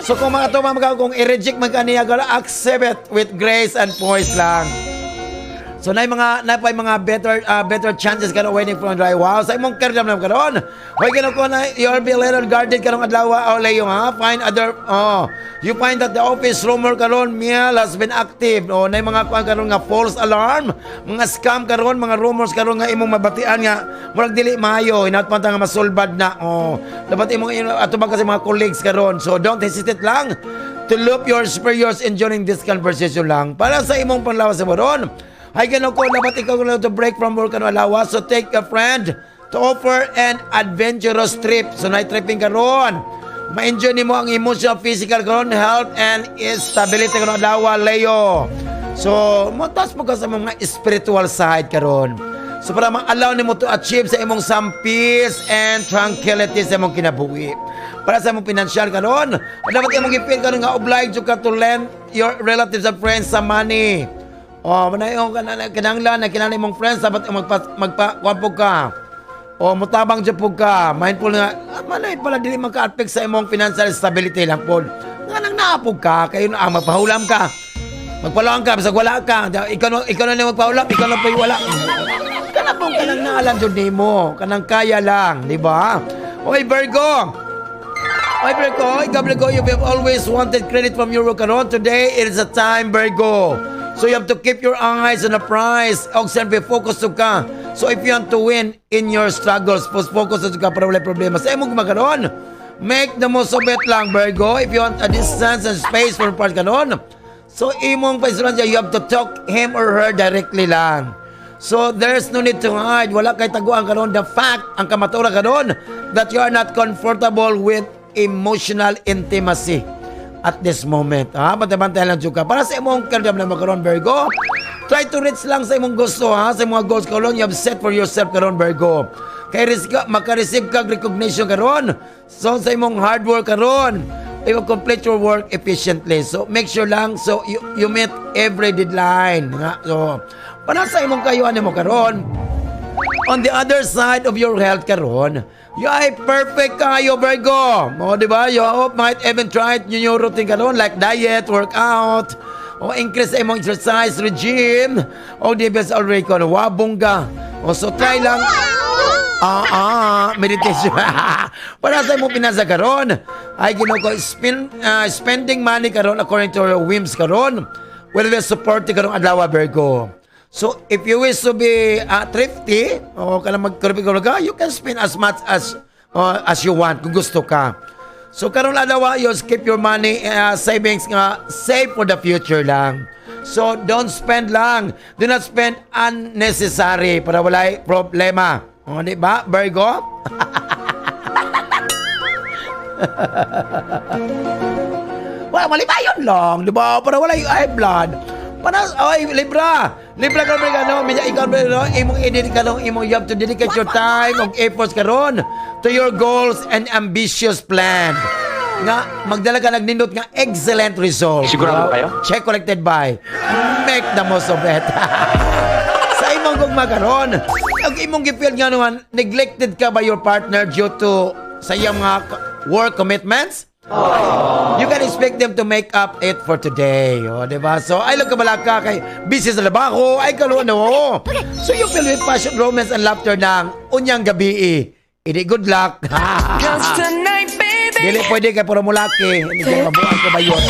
So kung mga ito kung i-reject man kaniya, accept it with grace and poise lang. So na mga better chances ka na waiting for dry. Wow, sa imong career naman karon. Hoy gano ko na you'll be a little guarded karong adlaw Leo, ha? Find other you find that the office rumor karon Miel has been active. Na mga kuan karon nga false alarm, mga scam karon, mga rumors karon nga imong mabatian nga murag dili maayo, inat pa nga masulbad na. Dapat imong atubag kasi mga colleagues karon. So don't hesitate lang to loop your superiors in joining this conversation lang para sa imong panlawas sa boron. Ay gano'n ko, dapat ikaw to break from work and alawa. So take a friend to offer an adventurous trip. So night tripping ka ron. Ma-enjoy ni mo ang emotional, physical karon, health and stability ka ron alawa, Leo. So, matas mo ka sa mga spiritual side karon. So para ma-allow ni mo to achieve sa imong some peace and tranquility sa imong kinabuhi. Para sa imong financial karon, dapat imong i-feel karon nga obliged ka to lend your relatives and friends some money. Manayon kinahanglan na kinahanglan imong friends dapat magpakumpog ka. Mutabang jud pug ka. Mindful nga manay pala dili maka-affect sa imong financial stability lang pod. Nga nang naapog ka kayo na magpahulam ka. Magpaluan ka bisag wala ka. Ikaw na magpahulam, ikaw na pay wala. Kana pong kanang naalam jud nimo, kanang kaya lang, di ba? Oy Virgo, Virgo, you have always wanted credit from your work karon. Today it is a time, Virgo. So you have to keep your eyes on the prize. Og siyempre, focus ka. So if you want to win in your struggles, focus ka para wala problema. Sa imong magkaroon, make the most of it lang, Virgo. If you want a distance and space for part kanon, so imong paisuran siya, you have to talk him or her directly lang. So there's no need to hide. Wala kay taguan kanon. The fact, ang kamatura kanon, that you are not comfortable with emotional intimacy at this moment. Bantay-bantay lang juga. Para sa imong kardam na magkaroon, Virgo, try to reach lang sa imong gusto, ha? Sa mga goals karon you have set for yourself karon, Virgo. Kay maka-receive kag recognition karon. So sa imong hard work karon, you will complete your work efficiently. So make sure lang so you meet every deadline. So para sa imong kayuan mo karon, on the other side of your health karon, you ay perfect kayo, Virgo. Di ba? You might even try new routine karon like diet, workout, o increase sa imong exercise regime, o di ba already ko, wabongga. So try lang. Meditation. Para sa imong pinasa karon, ay ginoo spending money karon according to your whims karon. Will be supporting karon adlaw, Virgo. So, if you wish to be thrifty, o kanang magkurbi ka, you can spend as much as you want, kung gusto ka. So, karon adawa, you keep your money, savings nga, save for the future lang. So, don't spend lang. Do not spend unnecessary para walay problema. Di ba, Virgo? Malibayon lang, di ba? Para walay high blood. Libra ka imong edit ka imong you have to dedicate your time og efforts karon to your goals and ambitious plan. Nga magdala ka nagnindot nga excellent result. Sigurado kayo? Check collected by. Make the most of it. Sa imong gugma karon, og imong gifeel nga naman neglected ka by your partner due to sa iyang mga work commitments. You can expect them to make up it for today. Diba? So, ay lang kabalaka kay busy sa labaho, ay kaluan So, you feel with passion, romance, and laughter ng unyang gabi. Idi, good luck. Just tonight, baby. Dili pwede kay puro mulaki. Hindi kayo mabuhan ko ba yun?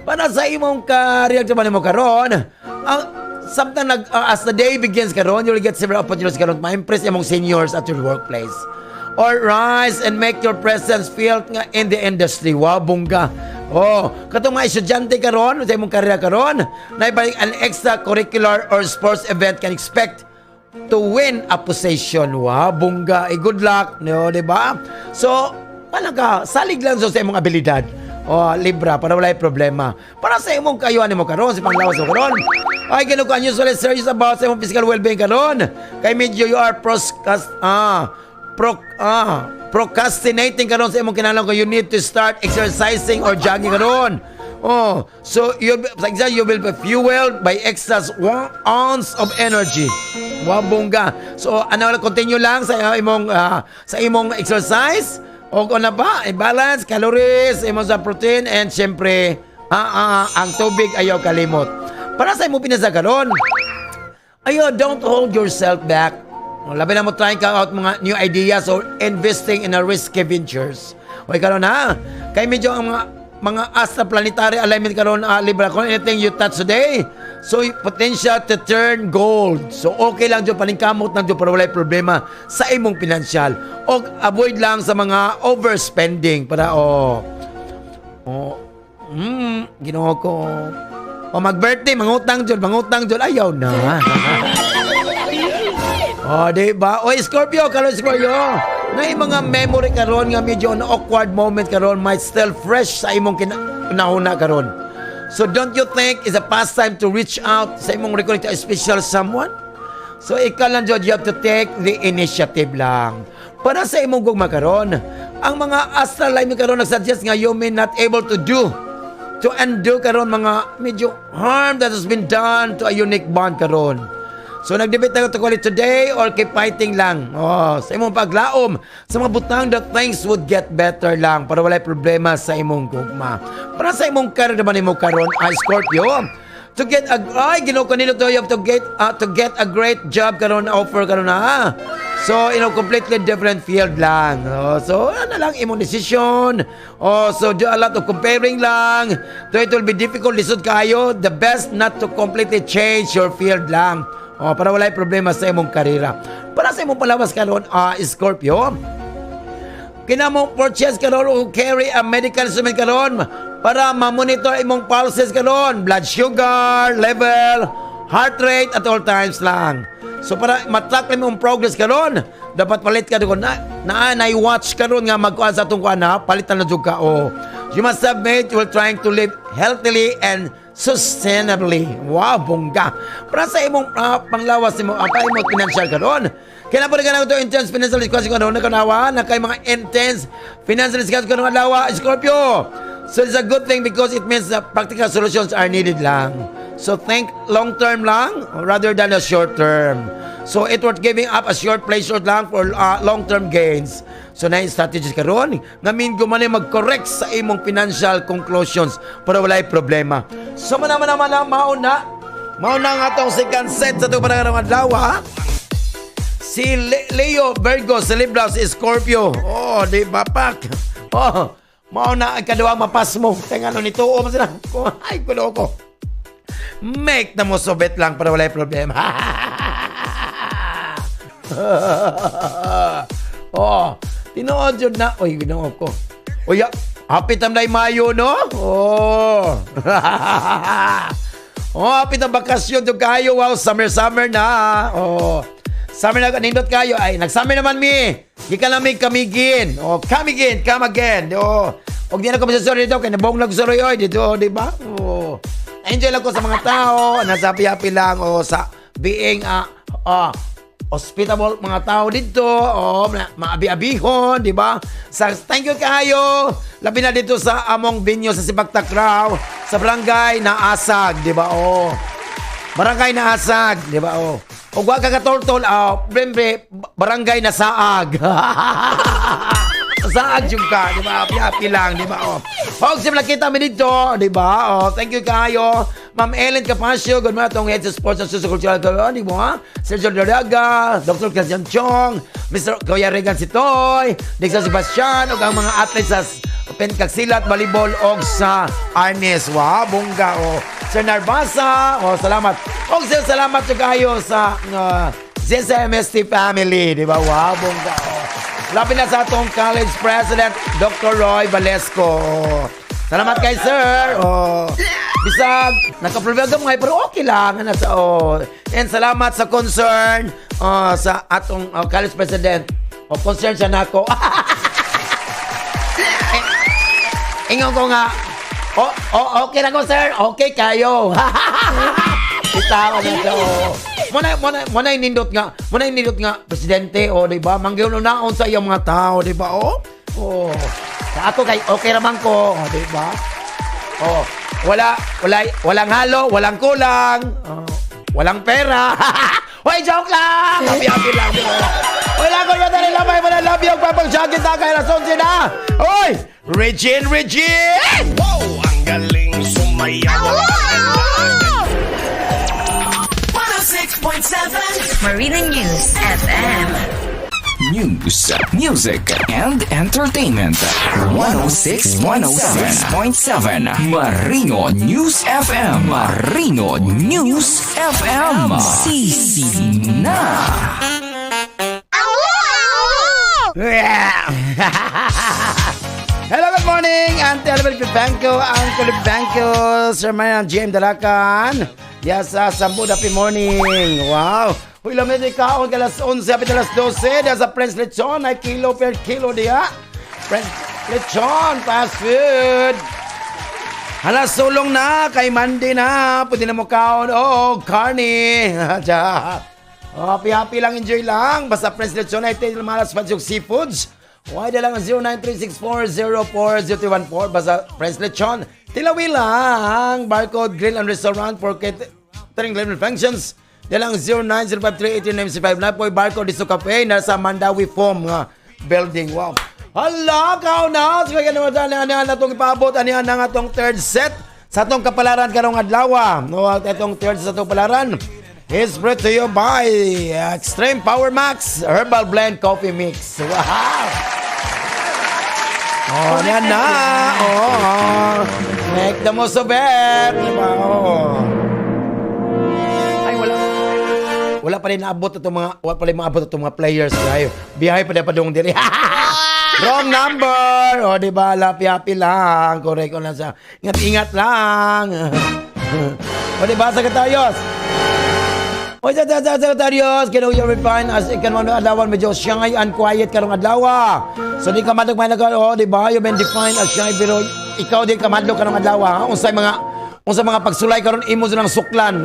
Para sa imong ka-real mo karon, sometimes as the day begins karon, you'll get several opportunities karon ma-impress imong seniors at your workplace. Or rise and make your presence felt nga in the industry. Wow, bongga. Katong mga estudyante karon, sa imong karera karon, na ibalik an extracurricular or sports event can expect to win a position. Wow, bongga. Good luck. No, diba? So, palang ka, salig lang sa imong abilidad. Libra, para walay problema. Para sa imong kayuan mo karon, sa panglawas mo karon. Ay, ganun ka, usually serious about sa imong physical well-being karon. Kay medyo you are procrastinating karon sa imong kinahanglan ko, you need to start exercising or jogging karon. So you will be fueled by extra 1 ounce of energy. Wabongga. So continue lang sa imong exercise. O ano ba? I-balance calories, imong sa protein, and syempre ang tubig ayaw kalimot. Para sa imong pinasa karon, don't hold yourself back. Labi na mo trying out mga new ideas or investing in a risky ventures. Okay karon ha? Kay medyo ang mga astral planetary alignment karon, Libra, kung anything you touch today, so potential to turn gold. So okay lang dyan, paningkamot lang dyan para walay problema sa imong financial. O avoid lang sa mga overspending para ginawa ko. Mag-birthday, mangutang dyan, ayaw na. Diba? Scorpio, Scorpio. Na yung mga memory karon nga medyo na awkward moment karon might still fresh sa imong kinahuna karon. So don't you think it's a pastime to reach out sa imong reconnect to a special someone? So ikaw lang jud, you have to take the initiative lang. Para sa imong gugma karon, ang mga astral line karon nagsuggest nga you may not able to undo karon mga medyo harm that has been done to a unique bond karon. So nagdebate na to call it today or keep fighting lang. Sa imong paglaom sa mga butang that things would get better lang para walay problema sa imong gugma. Para sa imong career naman imong karon, Scorpio, to get you have to get a great job karon, offer karon na. So completely different field lang. So lang imong decision. So do a lot of comparing lang. So it will be difficult, lisod kayo. The best not to completely change your field lang. Para walay problema sa imong karera. Para sa imong palawas karon, Scorpio, kinamong purchase karon o carry a medical instrument karon para ma-monitor imong pulses karon, blood sugar level, heart rate at all times lang. So para matrack imong progress karon, dapat palit ka doon na watch karon nga magkuan sa atong kuan, palitan na jud ka. You must have made you trying to live healthily and sustainably. Wow, bongga. Para sa imong panglawas mo, ang imong financial karon. Kaya na po rin ito intense financial discussion karon na kanawa, na kay mga intense financial discussion karon alawa, Scorpio. So it's a good thing because it means that practical solutions are needed lang. So think long term lang rather than a short term. So it worth giving up a short pleasure lang for long term gains. So na yung strategies karon, ngamin gumanay mag-correct sa imong financial conclusions para walay problema. So manaman mauna nga atong second set sa itong panangarang adlaw, si Leo, Virgo, si Libra, si Scorpio. Di ba pak? Mauna ang kadawang mapas mo. Kaya ano nito, masina. Ay, kulo ko. Make na mo sobet lang para walay problema. Tinood yun na. Ginawa ko. Hapit ang day Mayo, no? Hapit ang bakasyon to kayo. Wow, summer na. Summer na, nindot kayo. Ay, nag-summer naman Di ka lang kamigin. Come again. Huwag di na ko masasorry dito. Kaya nabong nagsaroy dito, di ba? Enjoy lang ko sa mga tao. Nasapi-happy lang. Sa being hospitable mga tao dito, maabi-abihon, di ba? Thank you kayo. Labi na dito sa among venue sa Sibagtakraw, sa Barangay Naasag, di ba? Barangay Naasag, di ba? O wag ka katol-tol, Barangay Nasaag. Saag yung ka, di ba? Happy lang, di ba? Simula kita mi dito, di ba? Thank you kayo. Ma'am Ellen Capasio, good morning atong head sa sports and sociocultural karon, di mo Sergio Doriaga, Dr. Christian Chong, Mr. Kuya Regan Sitoy, Dixon Sebastian, ug ang mga athletes sa Pencak-Silat, Volleyball, og sa Arnis. Wow, bongga. Sir Narbasa, salamat. Og salamat kayo sa ZSMST family, di ba? Wow, bongga. Labi na sa atong college president, Dr. Roy Valesco. Salamat kay sir. Bisag, nakaproblema mo ngayon, pero okay lang. And salamat sa concern sa atong college president. Concern siya na ako. Ingon ko nga, okay na ko, sir. Okay kayo. Itawa na ito. Muna inindot nga, presidente, di ba? Manggiyon naon sa iyong mga tao, di ba? Sa ato kay okay naman ko, di ba? Walang halo, walang kulang, walang pera. Hoy, joke lang! Happy lang. Wala ko yung dali lamay mo na love yung papagsagin na kay rason sila. Hoy! Regine! Wow, ang galing sumayaw. 106.7 Marina News FM. News, music, and entertainment. 106.7 Marino News FM. Marino News FM. Sisina. Hello, good morning, Auntie Albert Banco, Uncle Banco, Sir Mayan GM Dalakan. Yes, Sambu Happy morning. Wow. Huy, lamit ikaw, alas 11, hapit alas 12, diya sa Prince Lechon, ay kilo per kilo diya. Prince Lechon, fast food. Halas sulong na, kay Monday na, pwede na mo kaon, carne. Happy lang, enjoy lang. Basta Prince Lechon ay tayo malas Pansyung Seafoods. Why na lang ang 0936404014. Basta Prince Lechon. Tilawi lang. Barcode Grill and Restaurant for catering level functions. Dalang 0905388975 na po. Barcode Diso Cafe. Nasa Mandawi Foam nga building. Wow. Hala, kao na. Sige naman anihan na itong ipaabot. Anihan na nga itong third set. Sa itong kapalaran karong adlaw. No, itong third set sa itong kapalaran is brought to you by Extreme Power Max Herbal Blend Coffee Mix. Wow! Yan na. Make the most of it. Diba? Ay, wala pa rin naabot itong mga players. Biyahe pa rin pa doon diri. Wrong number. Diba? Happy lang. Correct ko lang sa. Ingat lang. Diba, Secretarios? Secretarios, kinaw yung refine as ikanwan adlawan medyo siyangay and quiet karong adlaw. So di ka madlog may di ba? You been defined as siyangay pero ikaw di ka madlog karong adlaw. Unsay mga pagsulay karon imo silang suklan,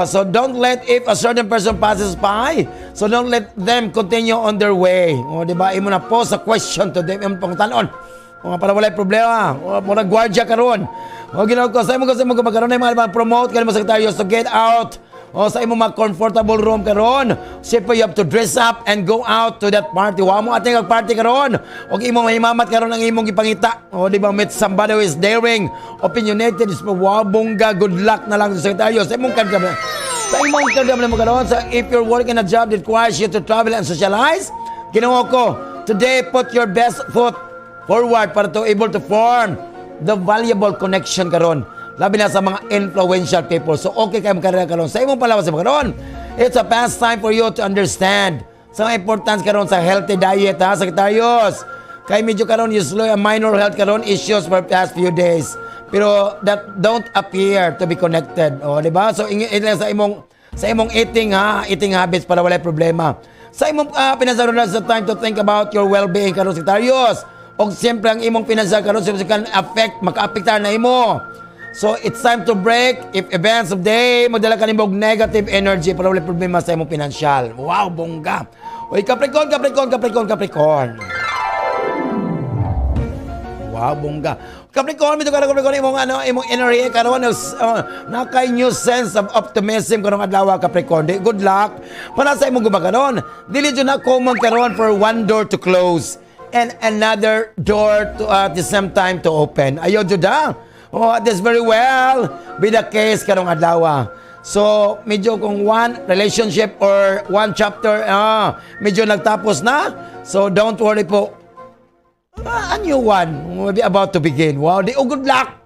so don't let if a certain person passes by, so don't let them continue on their way. Di ba? Imo na pose a question to them imo pangutanon. Para walay problema. Mura gwardiya karon. Ginaw ko sa imo magkaroon na mga promote kanimo sekretarios to get out. Sa imo mga comfortable room karon. Siyempre, you have to dress up and go out to that party. Wa mo ating party karon. Og imo mahimamat karon ang imong gipangita. Di ba, meet somebody who is daring, opinionated, is bongga, good luck na lang sa sekretaryo. Sa imong kagam mo karon. If you're working a job that requires you to travel and socialize, ginawa ko, today put your best foot forward para to able to form the valuable connection karon. Labi na sa mga influential people. So, okay kayo magkarera karon. Sa imong palawas sa karon, it's a past time for you to understand sa importance karon sa healthy diet, ha, Secretarios. Kay medyo karon, usually a minor health karon issues for past few days. Pero that don't appear to be connected. Di ba? So, sa imong eating habits para walay problema. Sa imong pinasaro na sa time to think about your well-being karon, Secretarios. O siyempre, ang imong pinasaro karon, can affect, maka-apektar na imo. So, it's time to break. If events of day, magdala ka nimog negative energy para wala problema sa imong financial. Wow, bongga. Uy, Capricorn. Wow, bongga. Capricorn, imong energy karon nakay new sense of optimism karong adlaw, Capricorn. Good luck. Para sa imong gumaganon, dili jud na common karon for one door to close and another door to at the same time to open. Ayo jud da. That's very well be the case karong adlaw. So, medyo kung one relationship or one chapter, medyo nagtapos na. So, don't worry po. A new one will be about to begin. Wow, good luck!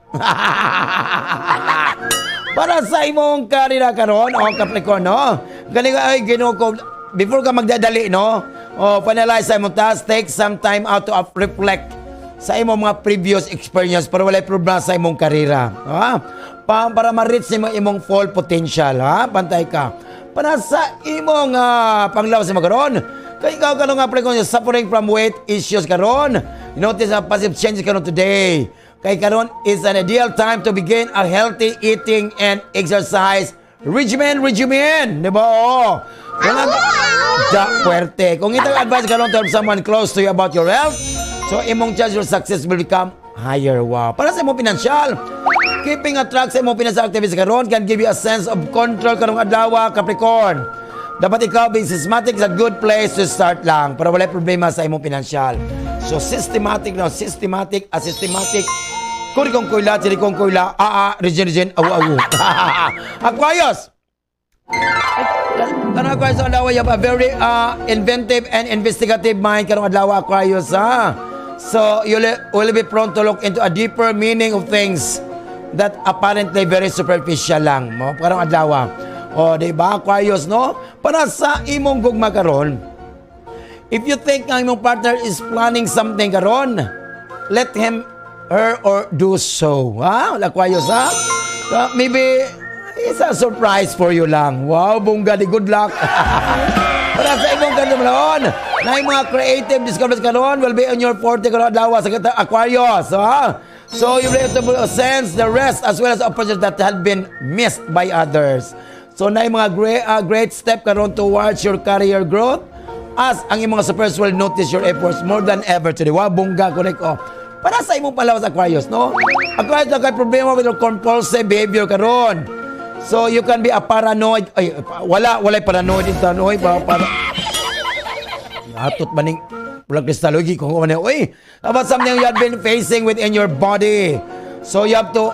Para sa imong karera karon, Capricorn, no? Galing Ginoo ko, before ka magdadali, no? Finalize sa imong task, take some time out to reflect sa imong mga previous experience para walay problema sa imong karera. Para ma-reach imong full potential. Pantay ka. Para sa imong panglawas sa karon, kay ikaw karon nga pre suffering from weight issues karon. You notice a positive changes karon today. Kay karon is an ideal time to begin a healthy eating and exercise regimen. Di ba? Oo. Puwerte. Kung itong advice karon to someone close to you about your health, so imong chance your success will become higher. Wow. Para sa imong financial, keeping a track sa imong financial activities karon can give you a sense of control karong adlaw, Capricorn. Dapat ikaw being systematic is a good place to start lang para wala problema sa imong financial. So systematic. Kuri kong kuila, sili kong kuila, region, awu. Aquarius! Karong Aquarius ang adlaw, you have a very inventive and investigative mind karong adlaw, Aquarius, ha? So you will be prone to look into a deeper meaning of things that apparently very superficial lang. Mo karong adlaw. O, diba, Aquarius, no? Para sa imong gugma karon, if you think ang imong partner is planning something karon, let him, her, or do so. Ha? Aquarius, ha? So, maybe, it's a surprise for you lang. Wow, bungga, di good luck. Para sa imong karon, na yung mga creative discoveries karon will be on your forte karon adlaw sa Aquarius, ha? So, you will be able to sense the rest as well as opportunities that had been missed by others. So, na yung mga great step karon towards your career growth as ang imong supers will notice your efforts more than ever today. Wow, bungga, correct. Oh. Para sa imong palawas, Aquarius, no? Aquarius, na kay problema with your compulsive behavior karon. So, you can be a paranoid. Ay, walay paranoid ito, no? Para atot maning walang kristalogi kung ano. Uy, about something you have been facing within your body. So you have to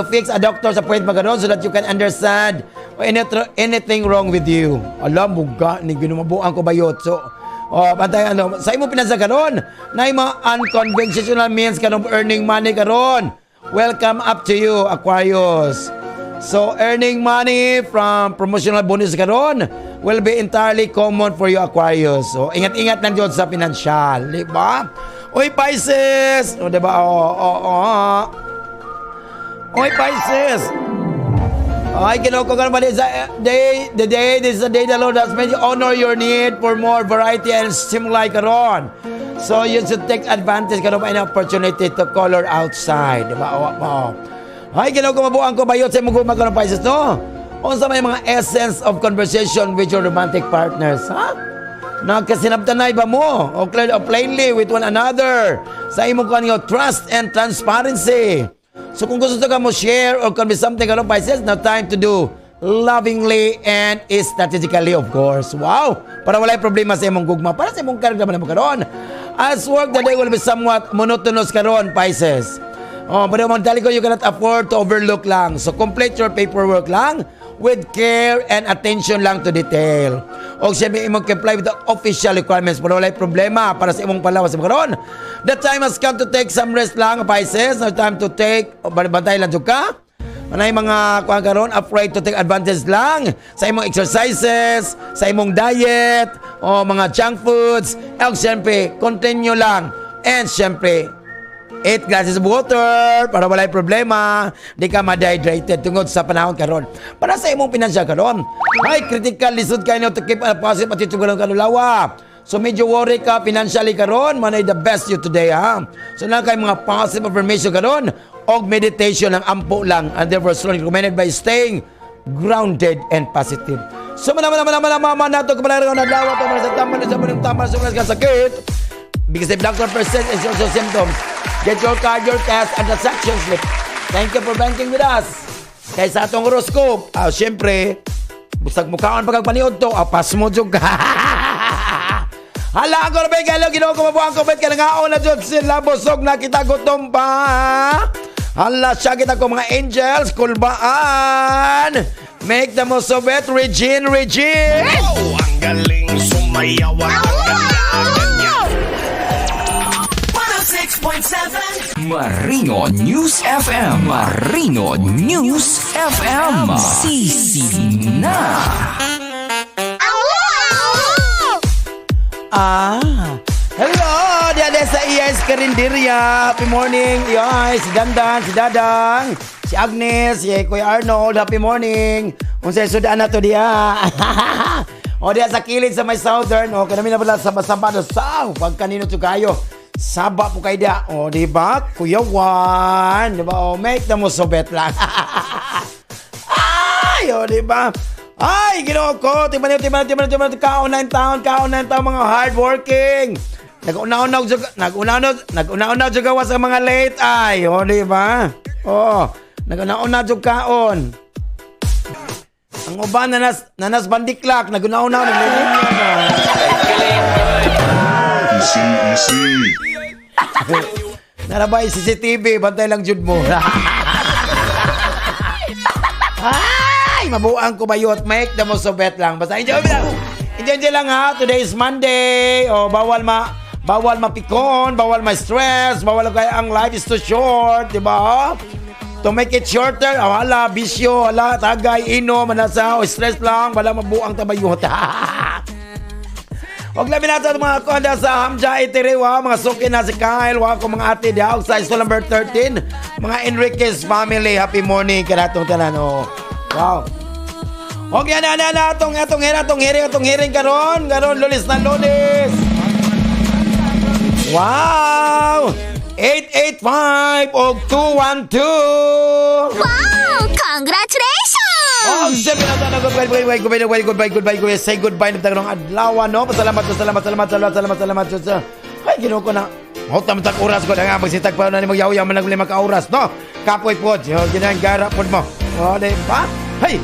fix a doctor's appointment karon so that you can understand anything wrong with you. Alam mo ga ni ginumabuan ko bayot. So bantay sa imong pinansa karon na mga unconventional means karon earning money karon. Welcome up to you, Aquarius. So earning money from promotional bonus karon will be entirely common for you, Aquarius. So ingat-ingat lang jud sa financial, di ba? Oy, Pisces! O, diba? Oy, Pisces! Ay, kinoko ka naman. The day, this is the day the Lord has made you honor your need for more variety and stimuli karon. So, you should take advantage karon by an opportunity to color outside. Diba? Ay, kinoko mabuang ko bayot sa mga gumagawa ng Pisces, no? Unsa may mga essence of conversation with your romantic partners, ha? Nagkasinabtanay ba mo? O plainly with one another. Sa imong kanyo trust and transparency. So kung gusto ka mo share or convey something karon Pisces, now time to do lovingly and strategically, of course. Wow! Para walay problema sa imong gugma. Para sa imong karon naman mo karon. As work, the day will be somewhat monotonous karon, Pisces. But I'm telling you cannot afford to overlook lang. So complete your paperwork lang with care and attention lang to detail. O siyempre, imong comply with the official requirements para walay problema para sa imong palawas sa karon. The time has come to take some rest lang, Pisces. No time to take, bantay lang dyan ka. Manay mga kuha karon, afraid to take advantage lang sa imong exercises, sa imong diet, o mga junk foods. O siyempre, continue lang. And siyempre, 8 glasses of water para walay problema, di ka ma-dehydrated tungod sa panahon karon. Para sa imong financial karon, ay critical lisod kayo to keep a positive attitude karon kalulawa. So medyo worry ka financially karon, manay the best you today, ha. So na kay mga positive affirmation karon og meditation ang ampo lang, and therefore strongly recommended by staying grounded and positive. So mama nato kabalaro na dawa para sa tama sa sakit. Because if doctor percent is also symptoms, get your card, your cash, and transaction slip. Thank you for banking with us. Kaya sa atong horoscope, siyempre, busag mukhaan pagkagpaniod to, pas mo dyan ka. Hala, ako na ba yung galaw, ginawa ko mabuhang kubit ka nangaon na dyan sila, busog na kita gutom pa. Hala, siya kita ko mga angels, kulbaan. Make the most of it, Regine. Oh, ang galing sumayaw, ang galing. 106.7 Marino News FM. Marino News FM. Sisina. Hello, diyan sa ES Carinderia. Happy morning, si Dandan, si Dadang, si Agnes, si Kuya Arnold. Happy morning. Unsay sudan na to diya. O diya sa kilid sa may southern. O kanami na pala sa Basambado South. Pag kanino to kayo. Saba po kay da. O, di ba? Kuya Juan. Di ba? O, make na mo sobet lang. Ay, o, di ba? Ay, Ginoo ko. Timan, kaon na taon, mga hardworking. Nag-unaw juga sa mga late ay. O, di ba? O, nag-unaw jug kaon. Ang uban nanas bandiklak, nag-unaw Easy. Narabay CCTV, bantay lang jud mo. Ay, mabuang ko bayot, make the most of it lang. Basta enjoy lang ha. Today is Monday. O bawal mapikon, bawal ma-stress, bawal kaya ang life is too short, di ba? To make it shorter, wala bisyo, wala tagay, inom, manasa, stress lang, wala mabuang tabayot. Og labi natin mga konda sa Hamja Itiriwa, mga suki na si Kyle, wako mga ate diaw sa iso number 13, mga Enriquez family, happy morning kanatong tanan. Oh. Wow. Og yan atong hearing karon lulis na lulis. Wow! 885 og 212. Wow! Congratulations! Oh, siyempre na tayo. Goodbye. Say goodbye na tayo ng adlaw, no? Salamat. Ay, Ginoo ko na. Tamang oras ko na nga. Magsitag pa na ni magyaw-yaw man lang 5 oras, no? Kapoy po. Ginang gara po mo. O, di ba? Hey!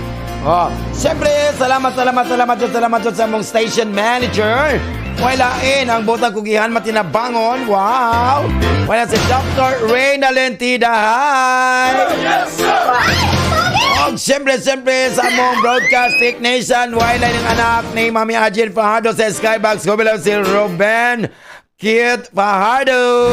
Oh, siyempre, salamat sa mong station manager. Walain ang botang kugihan matinabangon. Wow! Wala si Dr. Reyna Lentida. Hi! Yes, sir! Og siyempre sa mong broadcast technician, wala ng anak ni Mami Ajil Fajardo sa Skybox. Kubilang si Ruben Kit Fajardo.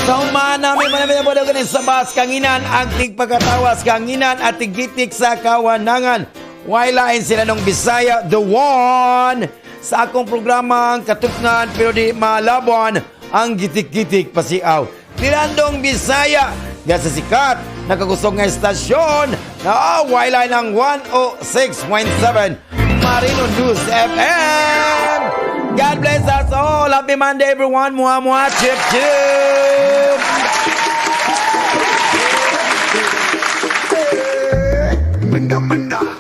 So namin manamay ganin sa bas kanginan ang tigpagkatawas kanginan at tigitik sa kawanangan. Wailain sila nung Bisaya the one sa akong programang katuknan pero di malabon ang gitik-gitik pasiaw. Nilandong Bisaya gasa sikat nakagusog nga estasyon na wailain ang 106.7 Marino News FM. God bless us all. Happy Monday, everyone. Mua, chip. Mindanao.